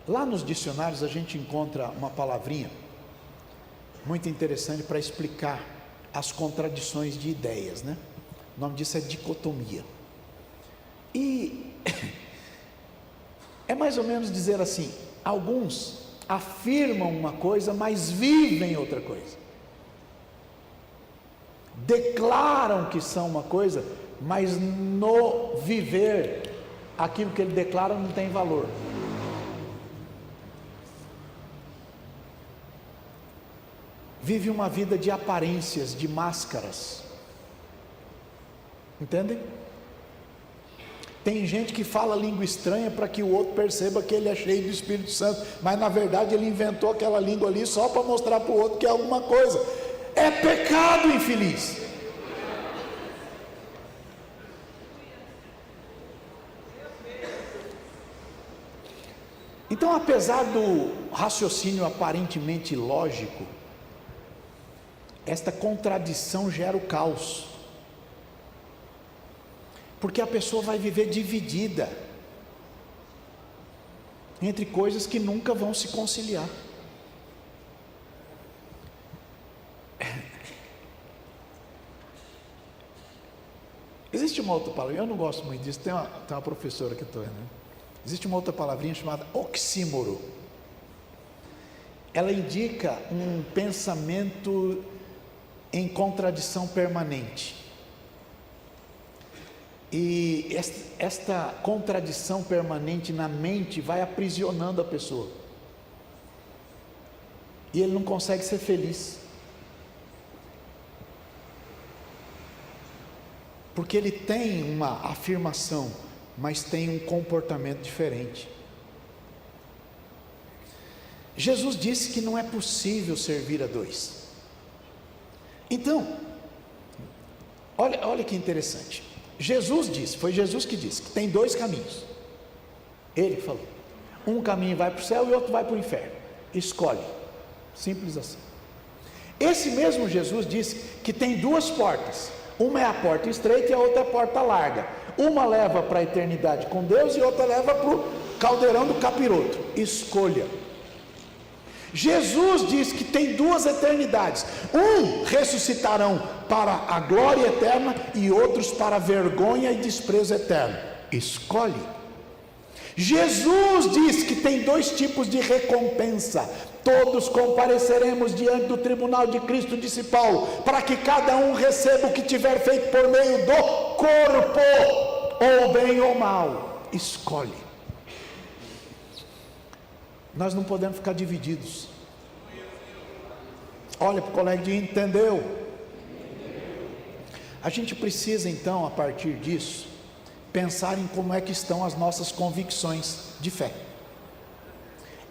Lá nos dicionários a gente encontra uma palavrinha muito interessante para explicar as contradições de ideias, né? O nome disso é dicotomia. E é mais ou menos dizer assim: alguns afirmam uma coisa, mas vivem outra coisa. Declaram que são uma coisa, mas no viver, aquilo que ele declara não tem valor. Vive uma vida de aparências, de máscaras. Entendem? Tem gente que fala língua estranha para que o outro perceba que ele é cheio do Espírito Santo, mas na verdade ele inventou aquela língua ali só para mostrar para o outro que é alguma coisa. É pecado, infeliz. Então, apesar do raciocínio aparentemente lógico, esta contradição gera o caos, porque a pessoa vai viver dividida entre coisas que nunca vão se conciliar. Existe uma outra palavra, eu não gosto muito disso, tem uma professora que estou vendo, né? Existe uma outra palavrinha chamada oxímoro. Ela indica um pensamento em contradição permanente. E esta contradição permanente na mente vai aprisionando a pessoa. E ele não consegue ser feliz. Porque ele tem uma afirmação, mas tem um comportamento diferente. Jesus disse que não é possível servir a dois. Então, olha que interessante. Jesus disse, foi Jesus que disse, que tem 2 caminhos. Ele falou, um caminho vai para o céu e outro vai para o inferno. Escolhe, simples assim. Esse mesmo Jesus disse que tem 2 portas. Uma é a porta estreita e a outra é a porta larga. Uma leva para a eternidade com Deus e outra leva para o caldeirão do capiroto. Escolha. Jesus diz que tem 2 eternidades. Ressuscitarão para a glória eterna e outros para a vergonha e desprezo eterno. Escolhe. Jesus diz que tem 2 tipos de recompensa. Todos compareceremos diante do tribunal de Cristo, disse Paulo, para que cada um receba o que tiver feito por meio do corpo, ou bem ou mal. Escolhe. Nós não podemos ficar divididos. Olha para o colega de entendeu? A gente precisa então, a partir disso, pensar em como é que estão as nossas convicções de fé.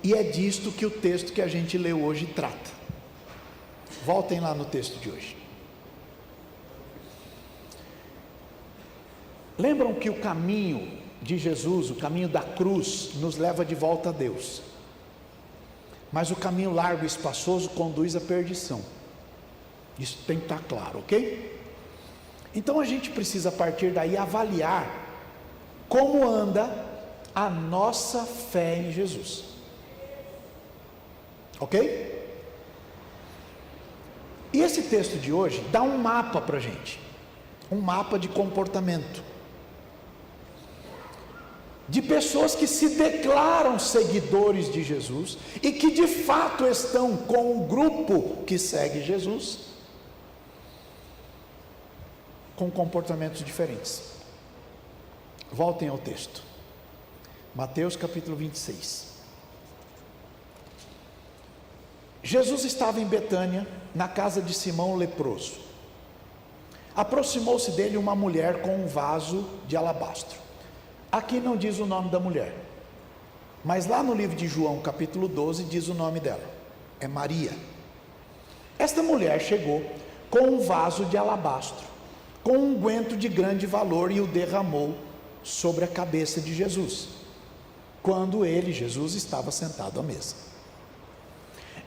E é disto que o texto que a gente leu hoje trata. Voltem lá no texto de hoje. Lembram que o caminho de Jesus, o caminho da cruz, nos leva de volta a Deus. Mas o caminho largo e espaçoso conduz à perdição. Isso tem que estar claro, ok? Então a gente precisa a partir daí avaliar como anda a nossa fé em Jesus. Ok? E esse texto de hoje dá um mapa para a gente, um mapa de comportamento. de pessoas que se declaram seguidores de Jesus e que de fato estão com o grupo que segue Jesus, com comportamentos diferentes. Voltem ao texto, Mateus capítulo 26. Jesus estava em Betânia, na casa de Simão o leproso. Aproximou-se dele uma mulher com um vaso de alabastro. Aqui não diz o nome da mulher, mas lá no livro de João capítulo 12 diz o nome dela, é Maria. Esta mulher chegou com um vaso de alabastro, com um unguento de grande valor, e o derramou sobre a cabeça de Jesus, quando ele, Jesus, estava sentado à mesa.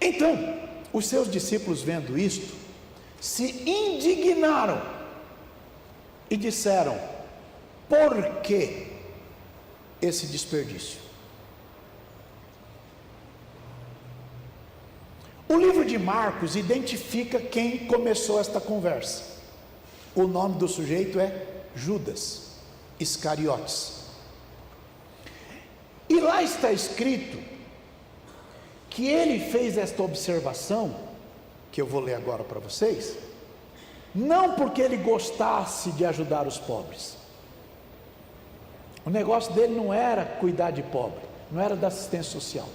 Então, os seus discípulos, vendo isto, se indignaram e disseram: por que esse desperdício? O livro de Marcos identifica quem começou esta conversa. O nome do sujeito é Judas Iscariotes. E lá está escrito que ele fez esta observação, que eu vou ler agora para vocês, não porque ele gostasse de ajudar os pobres. O negócio dele não era cuidar de pobre, não era da assistência social.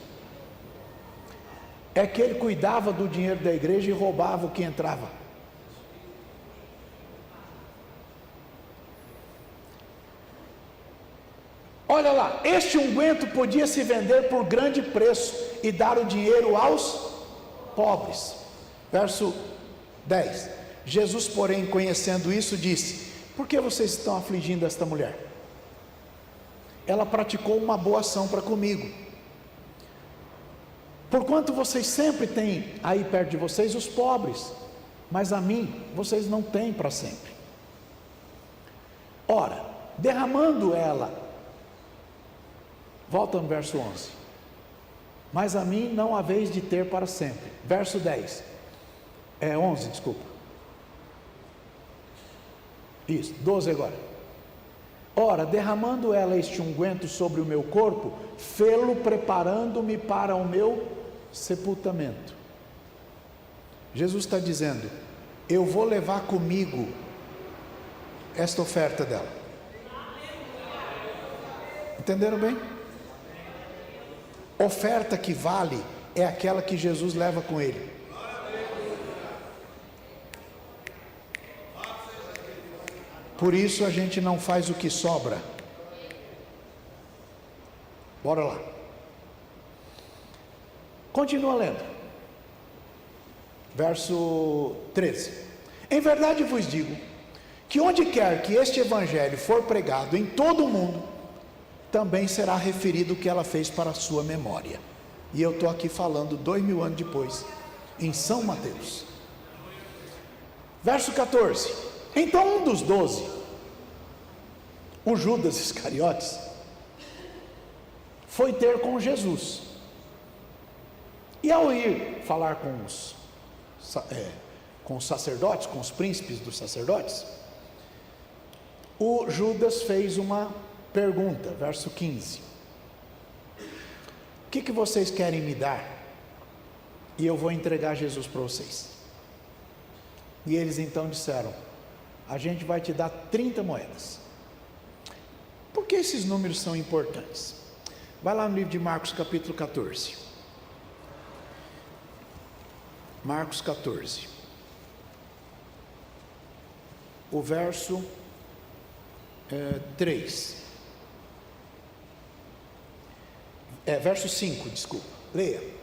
É que ele cuidava do dinheiro da igreja e roubava o que entrava. Olha lá, este unguento podia se vender por grande preço e dar o dinheiro aos pobres. Verso 10. Jesus, porém, conhecendo isso, disse: por que vocês estão afligindo esta mulher? Ela praticou uma boa ação para comigo. Porquanto vocês sempre têm aí perto de vocês os pobres, mas a mim vocês não têm para sempre. Ora, derramando ela, volta no verso 11, mas a mim não haveis de ter para sempre. Verso 10, 11, desculpa. Isso, 12 agora. Ora, derramando ela este unguento sobre o meu corpo, fê-lo preparando-me para o meu sepultamento. Jesus está dizendo: eu vou levar comigo esta oferta dela. Entenderam bem? Oferta que vale é aquela que Jesus leva com ele. Por isso a gente não faz o que sobra. Bora lá. Continua lendo. Verso 13. Em verdade vos digo que onde quer que este evangelho for pregado em todo o mundo, também será referido o que ela fez para a sua memória. E eu estou aqui falando 2000 anos depois, em São Mateus. Verso 14. Então um dos 12, o Judas Iscariotes, foi ter com Jesus. E ao ir falar com os sacerdotes, com os príncipes dos sacerdotes, o Judas fez uma pergunta, verso 15: o que vocês querem me dar? E eu vou entregar Jesus para vocês. E eles então disseram: a gente vai te dar 30 moedas. Por que esses números são importantes? Vai lá no livro de Marcos capítulo 14. Marcos 14. O verso 3. Verso 5, desculpa. Leia.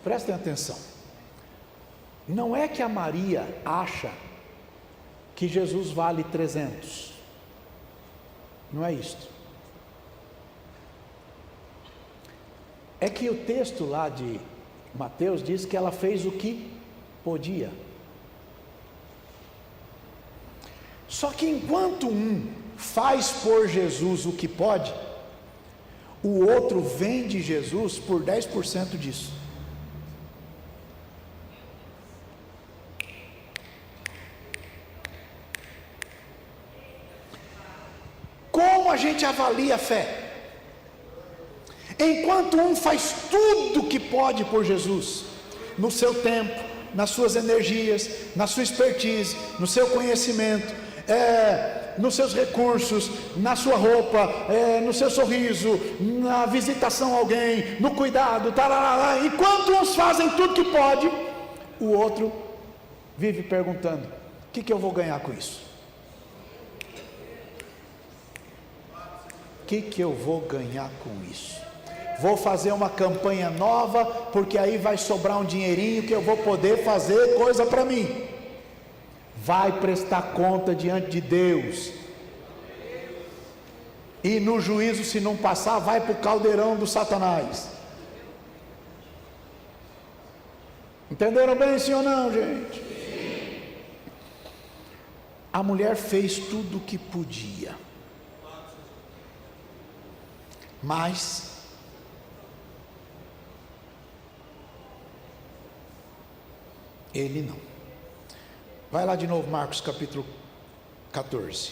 Prestem atenção. Não é que a Maria acha que Jesus vale 300. Não é isto. É que o texto lá de Mateus diz que ela fez o que podia. Só que enquanto um faz por Jesus o que pode, o outro vende Jesus por 10% disso. Como a gente avalia a fé? Enquanto um faz tudo o que pode por Jesus, no seu tempo, nas suas energias, na sua expertise, no seu conhecimento, nos seus recursos, na sua roupa, no seu sorriso, na visitação a alguém, no cuidado, tarará. Enquanto uns fazem tudo que pode, o outro vive perguntando: o que eu vou ganhar com isso? O que eu vou ganhar com isso? Vou fazer uma campanha nova, porque aí vai sobrar um dinheirinho que eu vou poder fazer coisa para mim. Vai prestar conta diante de Deus, e no juízo, se não passar, vai para o caldeirão do Satanás. Entenderam bem, sim ou não, gente? A mulher fez tudo o que podia, mas ele não. Vai lá de novo, Marcos capítulo 14.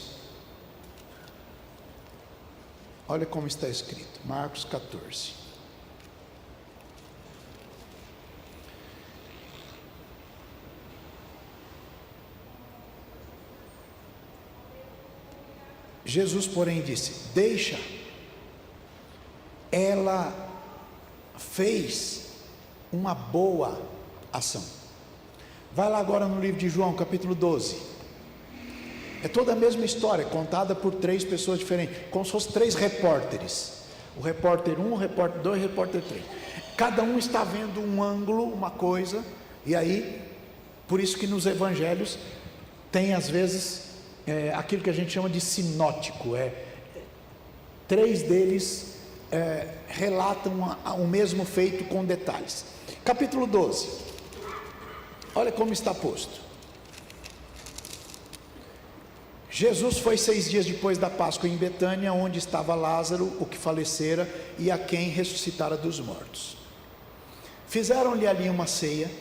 Olha como está escrito, Marcos 14. Jesus, porém, disse: deixa, ela fez uma boa ação. Vai lá agora no livro de João, capítulo 12. É toda a mesma história, contada por 3 pessoas diferentes, como se fossem 3 repórteres. O repórter 1, o repórter 2, o repórter 3. Cada um está vendo um ângulo, uma coisa, e aí, por isso que nos evangelhos tem às vezes aquilo que a gente chama de sinótico. 3 deles relatam o mesmo feito com detalhes. Capítulo 12. Olha como está posto. Jesus foi 6 dias depois da Páscoa em Betânia, onde estava Lázaro, o que falecera, e a quem ressuscitara dos mortos. Fizeram-lhe ali uma ceia.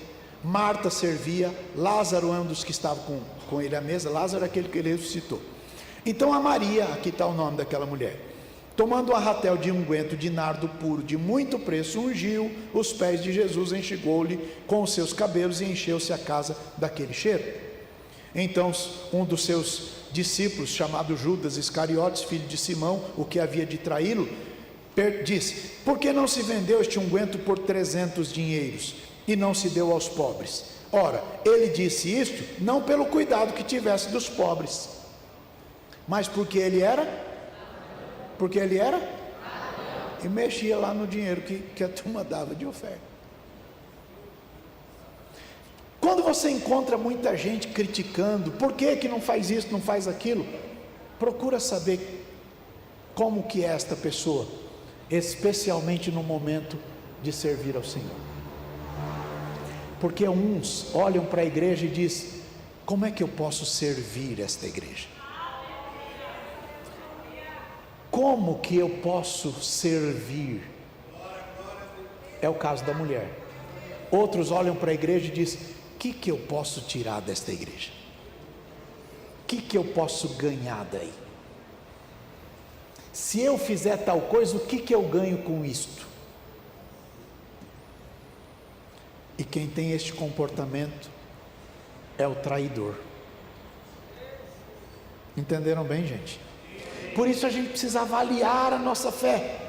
Marta servia, Lázaro é um dos que estavam com ele à mesa. Lázaro é aquele que ele ressuscitou. Então a Maria, aqui está o nome daquela mulher, tomando um arratel de unguento de nardo puro de muito preço, ungiu os pés de Jesus, enxugou-lhe com os seus cabelos e encheu-se a casa daquele cheiro. Então um dos seus discípulos, chamado Judas Iscariotes, filho de Simão, o que havia de traí-lo, disse: por que não se vendeu este unguento por 300 dinheiros e não se deu aos pobres? Ora, ele disse isto não pelo cuidado que tivesse dos pobres, mas porque ele era e mexia lá no dinheiro que a turma dava de oferta. Quando você encontra muita gente criticando, por que não faz isso, não faz aquilo, procura saber como que é esta pessoa, especialmente no momento de servir ao Senhor. Porque uns olham para a igreja e dizem: como é que eu posso servir esta igreja? Como que eu posso servir? É o caso da mulher. Outros olham para a igreja e dizem: o que eu posso tirar desta igreja? O que eu posso ganhar daí? Se eu fizer tal coisa, o que eu ganho com isto? E quem tem este comportamento é o traidor. Entenderam bem, gente? Por isso a gente precisa avaliar a nossa fé.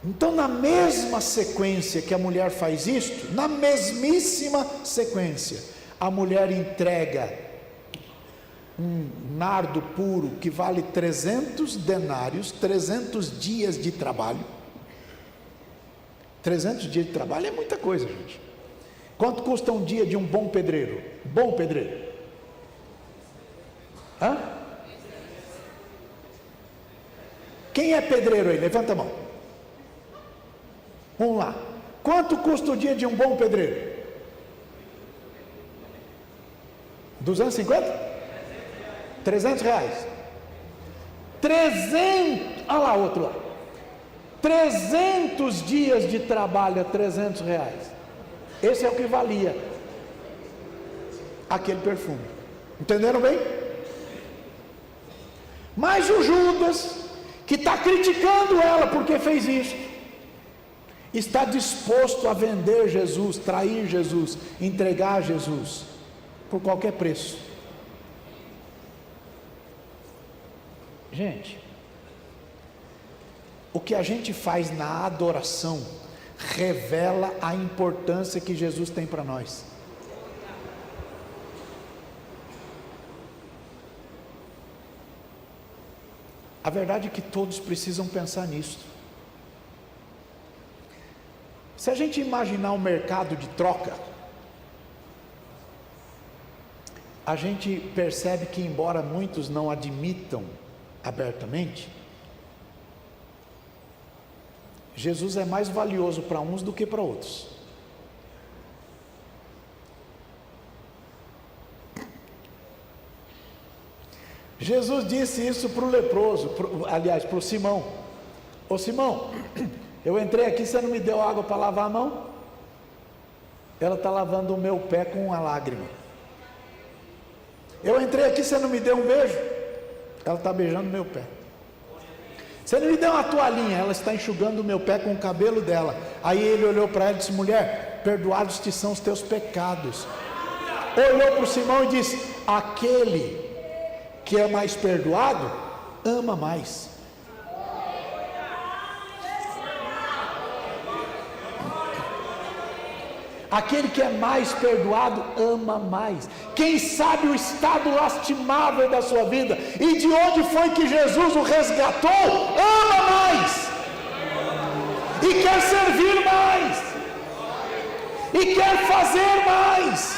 Então, na mesma sequência que a mulher faz isto, na mesmíssima sequência, a mulher entrega um nardo puro que vale 300 denários, 300 dias de trabalho. 300 dias de trabalho é muita coisa, gente. Quanto custa um dia de um bom pedreiro? Bom pedreiro? Hã? Quem é pedreiro aí? Levanta a mão. Vamos lá. Quanto custa o dia de um bom pedreiro? 250? 300 reais. 300 Olha lá outro lá. 300 dias de trabalho a R$300. Esse é o que valia aquele perfume. Entenderam bem? Mas o Judas, que está criticando ela porque fez isso, está disposto a vender Jesus, trair Jesus, entregar Jesus por qualquer preço. Gente, o que a gente faz na adoração revela a importância que Jesus tem para nós. A verdade é que todos precisam pensar nisso. Se a gente imaginar um mercado de troca, a gente percebe que, embora muitos não admitam abertamente, Jesus é mais valioso para uns do que para outros. Jesus disse isso para o leproso, aliás, para o Simão. Ô Simão, eu entrei aqui, você não me deu água para lavar a mão? Ela está lavando o meu pé com uma lágrima. Eu entrei aqui, você não me deu um beijo? Ela está beijando o meu pé. Você não me deu uma toalhinha? Ela está enxugando o meu pé com o cabelo dela. Aí ele olhou para ela e disse: mulher, perdoados te são os teus pecados. Olhou para o Simão e disse: aquele que é mais perdoado, ama mais. Aquele que é mais perdoado, ama mais. Quem sabe o estado lastimável da sua vida e de onde foi que Jesus o resgatou, ama mais. E quer servir mais. E quer fazer mais.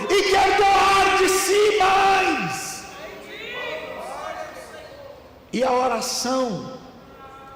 E quer doar de si mais. E a oração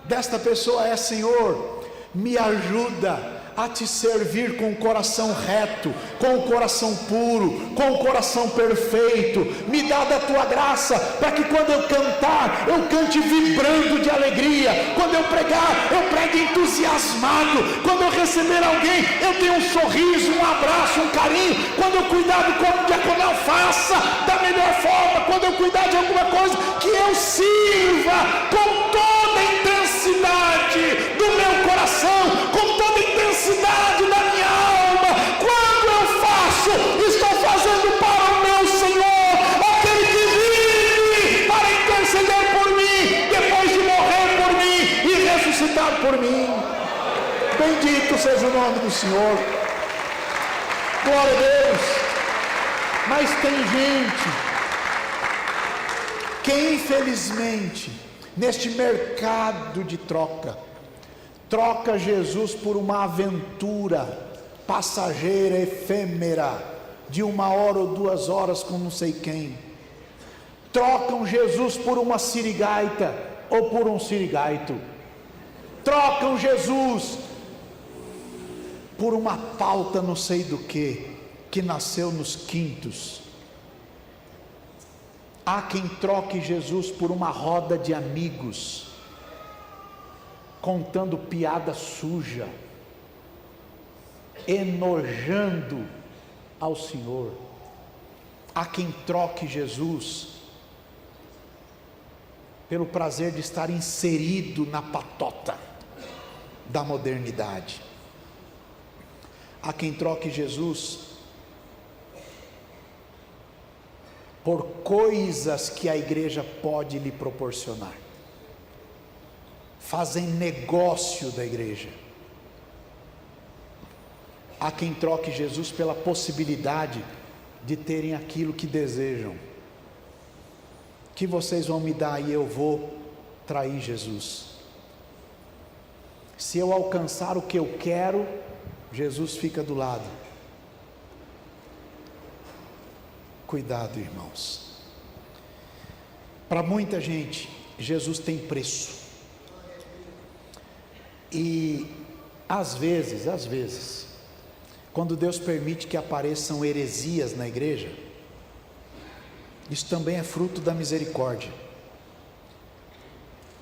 desta pessoa é: Senhor, me ajuda a te servir com o coração reto, com o coração puro, com o coração perfeito. Me dá da tua graça, para que quando eu cantar, eu cante vibrando de alegria. Quando eu pregar, eu pregue entusiasmado. Quando eu receber alguém, eu tenho um sorriso, um abraço, um carinho. Quando eu cuidar do corpo diaconal, faça da melhor forma. Quando eu cuidar de alguma coisa, que eu sirva com toda a intensidade do meu coração, com toda a intensidade da minha alma. Quando eu faço, estou fazendo para o meu Senhor, aquele que vive para interceder por mim, depois de morrer por mim e ressuscitar por mim. Bendito seja o nome do Senhor. Glória a Deus. Mas tem gente que, infelizmente, neste mercado de troca Jesus por uma aventura passageira, efêmera, de 1 hora ou 2 horas com não sei quem. Trocam Jesus por uma sirigaita ou por um sirigaito. Trocam Jesus por uma pauta não sei do que nasceu nos quintos. Há quem troque Jesus por uma roda de amigos, contando piada suja, enojando ao Senhor. Há quem troque Jesus pelo prazer de estar inserido na patota da modernidade. Há quem troque Jesus por coisas que a igreja pode lhe proporcionar. Fazem negócio da igreja. Há quem troque Jesus pela possibilidade de terem aquilo que desejam. Que vocês vão me dar e eu vou trair Jesus. Se eu alcançar o que eu quero, Jesus fica do lado. Cuidado, irmãos. Para muita gente, Jesus tem preço. E às vezes, quando Deus permite que apareçam heresias na igreja, isso também é fruto da misericórdia.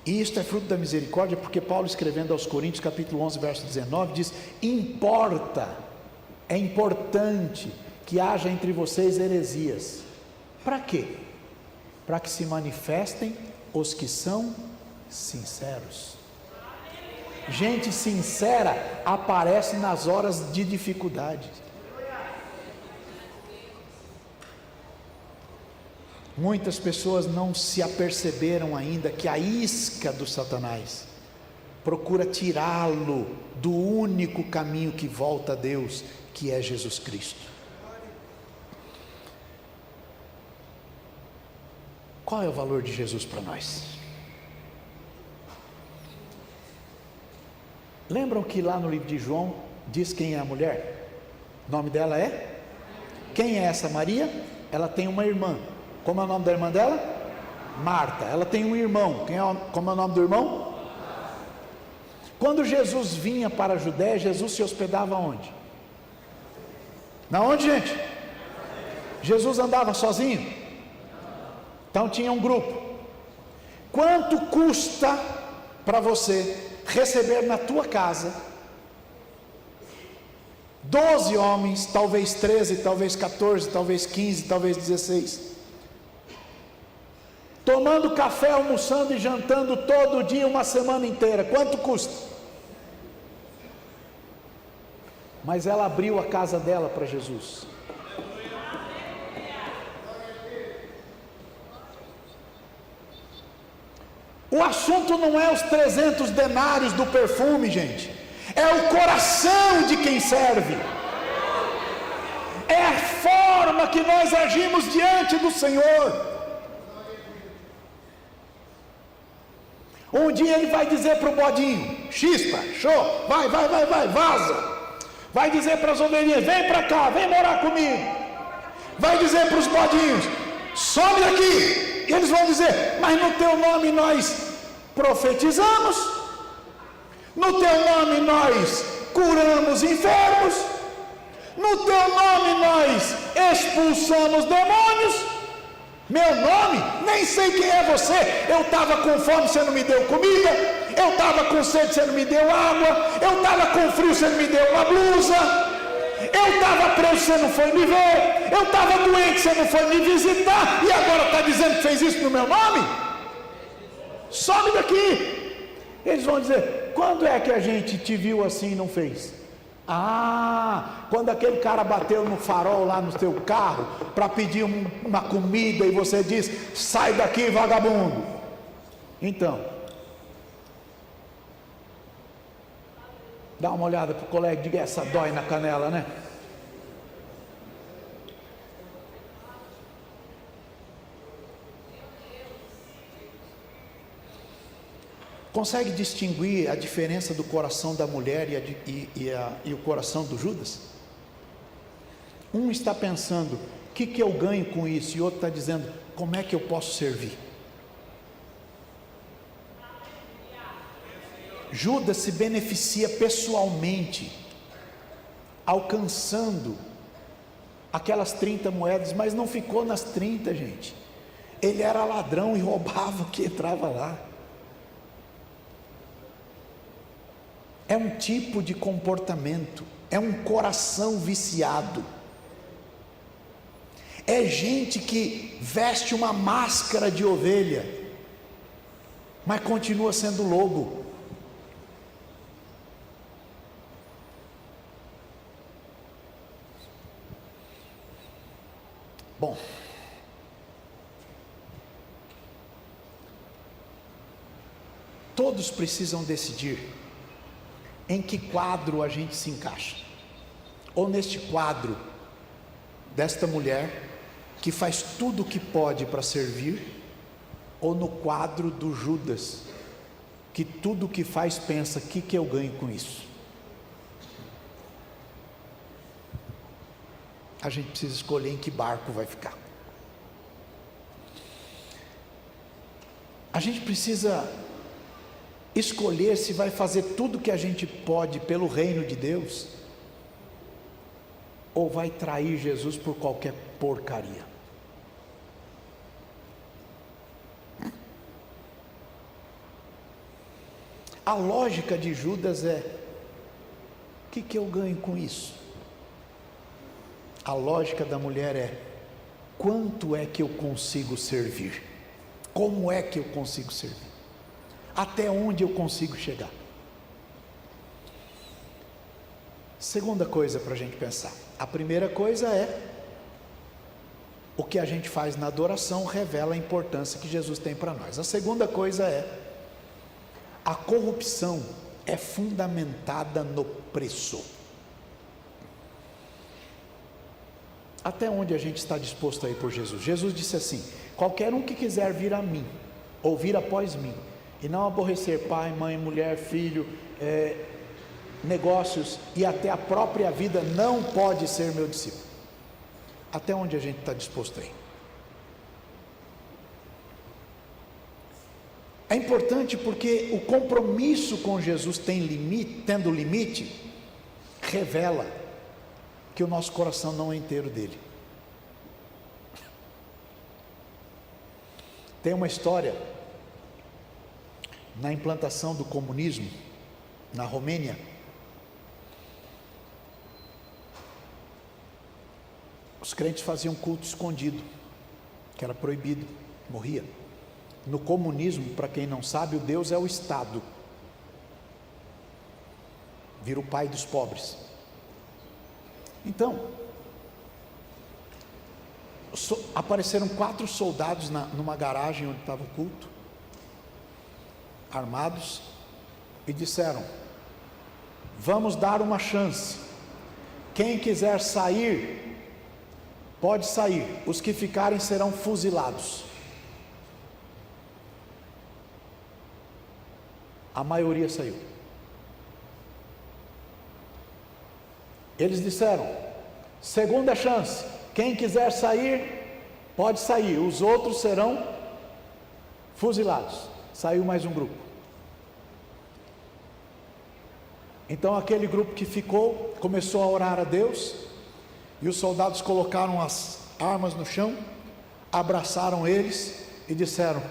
E isto é fruto da misericórdia, porque Paulo, escrevendo aos Coríntios, capítulo 11, verso 19, diz: importa, é importante que haja entre vocês heresias. Para quê? Para que se manifestem os que são sinceros. Gente sincera aparece nas horas de dificuldade. Muitas pessoas não se aperceberam ainda que a isca do Satanás procura tirá-lo do único caminho que volta a Deus, que é Jesus Cristo. Qual é o valor de Jesus para nós? Lembram que lá no livro de João diz quem é a mulher? O nome dela é? Quem é essa Maria? Ela tem uma irmã. Como é o nome da irmã dela? Marta. Ela tem um irmão. Como é o nome do irmão? Quando Jesus vinha para a Judéia, Jesus se hospedava onde? Na onde, gente? Jesus andava sozinho? Então tinha um grupo. Quanto custa para você receber na tua casa 12 homens, talvez 13, talvez 14, talvez 15, talvez 16, tomando café, almoçando e jantando todo dia, uma semana inteira? Quanto custa? Mas ela abriu a casa dela para Jesus. O assunto não é os 300 denários do perfume, gente. É o coração de quem serve. É a forma que nós agimos diante do Senhor. Um dia ele vai dizer para o bodinho: chispa, show, vai, vaza. Vai dizer para as ovelhinhas: vem para cá, vem morar comigo. Vai dizer para os bodinhos: some daqui. E eles vão dizer: mas no teu nome nós profetizamos, no teu nome nós curamos enfermos, no teu nome nós expulsamos demônios. Meu nome? Nem sei quem é você. Eu estava com fome, você não me deu comida. Eu estava com sede, você não me deu água. Eu estava com frio, você não me deu uma blusa. Eu estava preso, você não foi me ver. Eu estava doente, você não foi me visitar. E agora está dizendo que fez isso no meu nome? Some daqui. Eles vão dizer: quando é que a gente te viu assim e não fez? Ah, quando aquele cara bateu no farol lá no teu carro para pedir uma comida e você diz: sai daqui, vagabundo. Então, dá uma olhada para o colega e diga: essa dói na canela, né? Consegue distinguir a diferença do coração da mulher e o coração do Judas? Um está pensando: o que eu ganho com isso? E o outro está dizendo: como é que eu posso servir? Judas se beneficia pessoalmente, alcançando aquelas 30 moedas, mas não ficou nas 30, gente. Ele era ladrão e roubava o que entrava lá. É um tipo de comportamento, é um coração viciado, é gente que veste uma máscara de ovelha, mas continua sendo lobo. Bom, todos precisam decidir em que quadro a gente se encaixa. Ou neste quadro desta mulher que faz tudo o que pode para servir, ou no quadro do Judas que tudo o que faz pensa: o que eu ganho com isso? A gente precisa escolher em que barco vai ficar. A gente precisa escolher se vai fazer tudo que a gente pode pelo reino de Deus, ou vai trair Jesus por qualquer porcaria. A lógica de Judas é: o que eu ganho com isso? A lógica da mulher é: quanto é que eu consigo servir? Como é que eu consigo servir? Até onde eu consigo chegar? Segunda coisa para a gente pensar. A primeira coisa é: o que a gente faz na adoração revela a importância que Jesus tem para nós. A segunda coisa é: a corrupção é fundamentada no preço. Até onde a gente está disposto a ir por Jesus? Jesus disse assim: qualquer um que quiser vir a mim, ou vir após mim, e não aborrecer pai, mãe, mulher, filho, negócios e até a própria vida, não pode ser meu discípulo. Até onde a gente está disposto a ir? É importante porque o compromisso com Jesus tendo limite, revela que o nosso coração não é inteiro dele. Tem uma história na implantação do comunismo na Romênia. Os crentes faziam culto escondido, que era proibido, morria. No comunismo, para quem não sabe, o Deus é o Estado, vira o pai dos pobres. Então, apareceram 4 soldados numa garagem onde estava o culto, armados, e disseram: vamos dar uma chance, quem quiser sair, pode sair, os que ficarem serão fuzilados. A maioria saiu. Eles disseram: segunda chance, quem quiser sair, pode sair, os outros serão fuzilados. Saiu mais um grupo. Então aquele grupo que ficou começou a orar a Deus, e os soldados colocaram as armas no chão, abraçaram eles e disseram: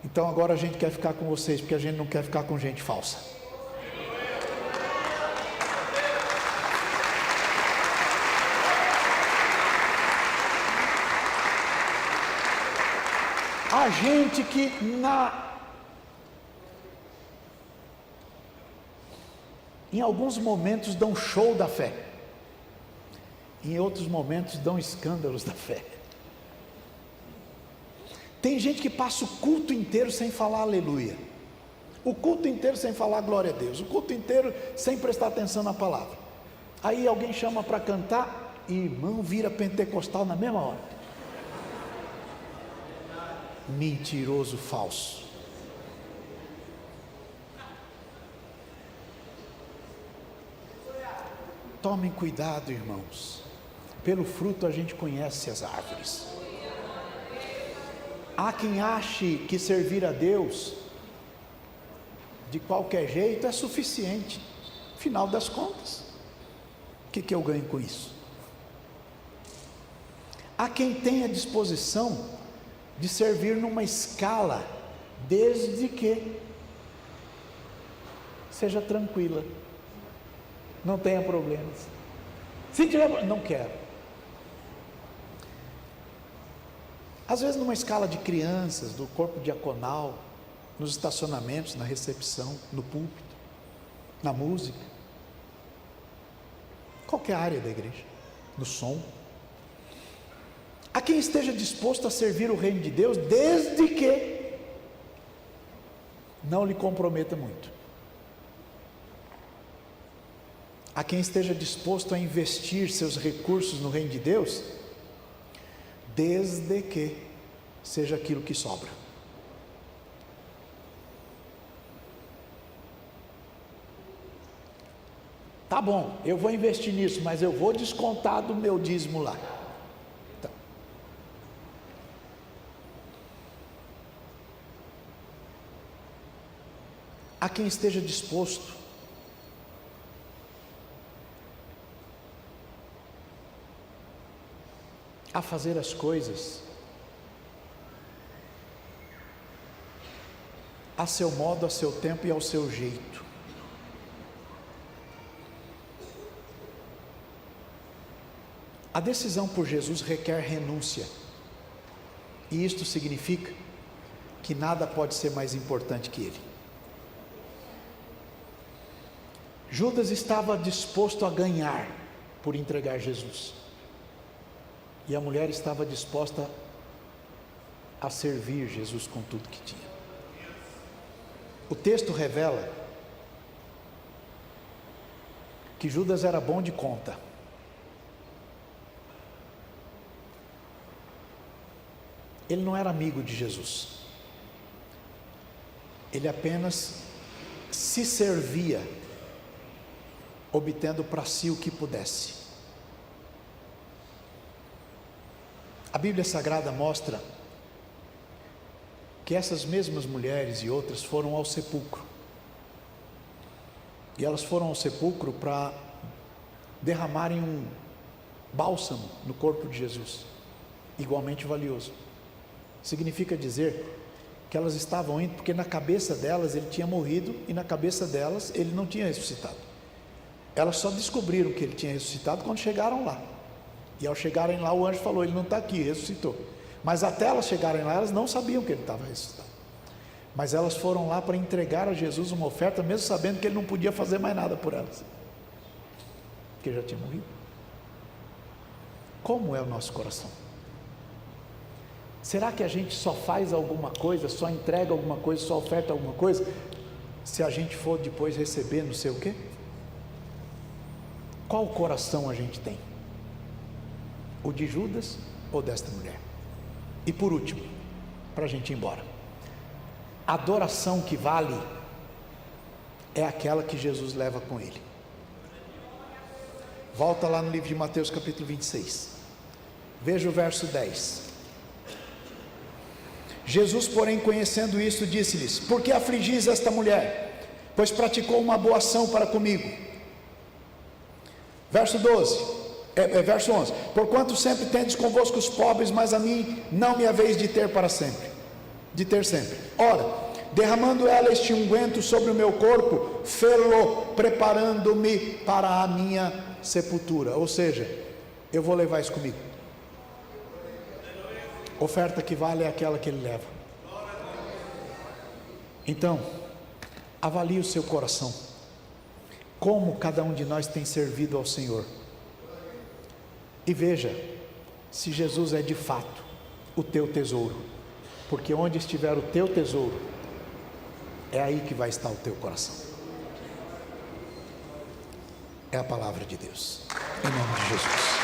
então agora a gente quer ficar com vocês, porque a gente não quer ficar com gente falsa. A gente que em alguns momentos dão show da fé, em outros momentos dão escândalos da fé. Tem gente que passa o culto inteiro sem falar aleluia, o culto inteiro sem falar glória a Deus, o culto inteiro sem prestar atenção na palavra. Aí alguém chama para cantar e irmão vira pentecostal na mesma hora. Mentiroso falso. Tomem cuidado, irmãos. Pelo fruto a gente conhece as árvores. Há quem ache que servir a Deus de qualquer jeito é suficiente. Final das contas, o que eu ganho com isso? Há quem tenha disposição de servir numa escala, desde que seja tranquila, não tenha problemas. Se tiver, não quero. Às vezes numa escala de crianças, do corpo diaconal, nos estacionamentos, na recepção, no púlpito, na música, qualquer área da igreja, no som. Há quem esteja disposto a servir o reino de Deus, desde que não lhe comprometa muito. Há quem esteja disposto a investir seus recursos no reino de Deus, desde que seja aquilo que sobra. Tá bom, eu vou investir nisso, mas eu vou descontar do meu dízimo lá. Então, há quem esteja disposto a fazer as coisas a seu modo, a seu tempo e ao seu jeito. A decisão por Jesus requer renúncia, e isto significa que nada pode ser mais importante que Ele. Judas estava disposto a ganhar por entregar Jesus, e a mulher estava disposta a servir Jesus com tudo que tinha. O texto revela que Judas era bom de conta. Ele não era amigo de Jesus, ele apenas se servia, obtendo para si o que pudesse. A Bíblia Sagrada mostra que essas mesmas mulheres e outras foram ao sepulcro, e elas foram ao sepulcro para derramarem um bálsamo no corpo de Jesus, igualmente valioso. Significa dizer que elas estavam indo porque na cabeça delas ele tinha morrido e na cabeça delas ele não tinha ressuscitado. Elas só descobriram que ele tinha ressuscitado quando chegaram lá, e ao chegarem lá o anjo falou: ele não está aqui, ressuscitou. Mas até elas chegarem lá, elas não sabiam que ele estava ressuscitado, mas elas foram lá para entregar a Jesus uma oferta, mesmo sabendo que ele não podia fazer mais nada por elas, porque já tinha morrido. Como é o nosso coração? Será que a gente só faz alguma coisa, só entrega alguma coisa, só oferta alguma coisa, se a gente for depois receber não sei o quê? Qual coração a gente tem? O de Judas ou desta mulher? E por último, para a gente ir embora, a adoração que vale é aquela que Jesus leva com ele. Volta lá no livro de Mateus capítulo 26, veja o verso 10. Jesus, porém, conhecendo isto, disse-lhes: por que afligis esta mulher? Pois praticou uma boa ação para comigo. Verso 11: porquanto sempre tendes convosco os pobres, mas a mim não me haveis de ter para sempre, Ora, derramando ela este unguento sobre o meu corpo, fê-lo preparando-me para a minha sepultura. Ou seja, eu vou levar isso comigo. Oferta que vale é aquela que ele leva. Então, avalie o seu coração, como cada um de nós tem servido ao Senhor, e veja se Jesus é de fato o teu tesouro, porque onde estiver o teu tesouro, é aí que vai estar o teu coração. É a palavra de Deus, em nome de Jesus.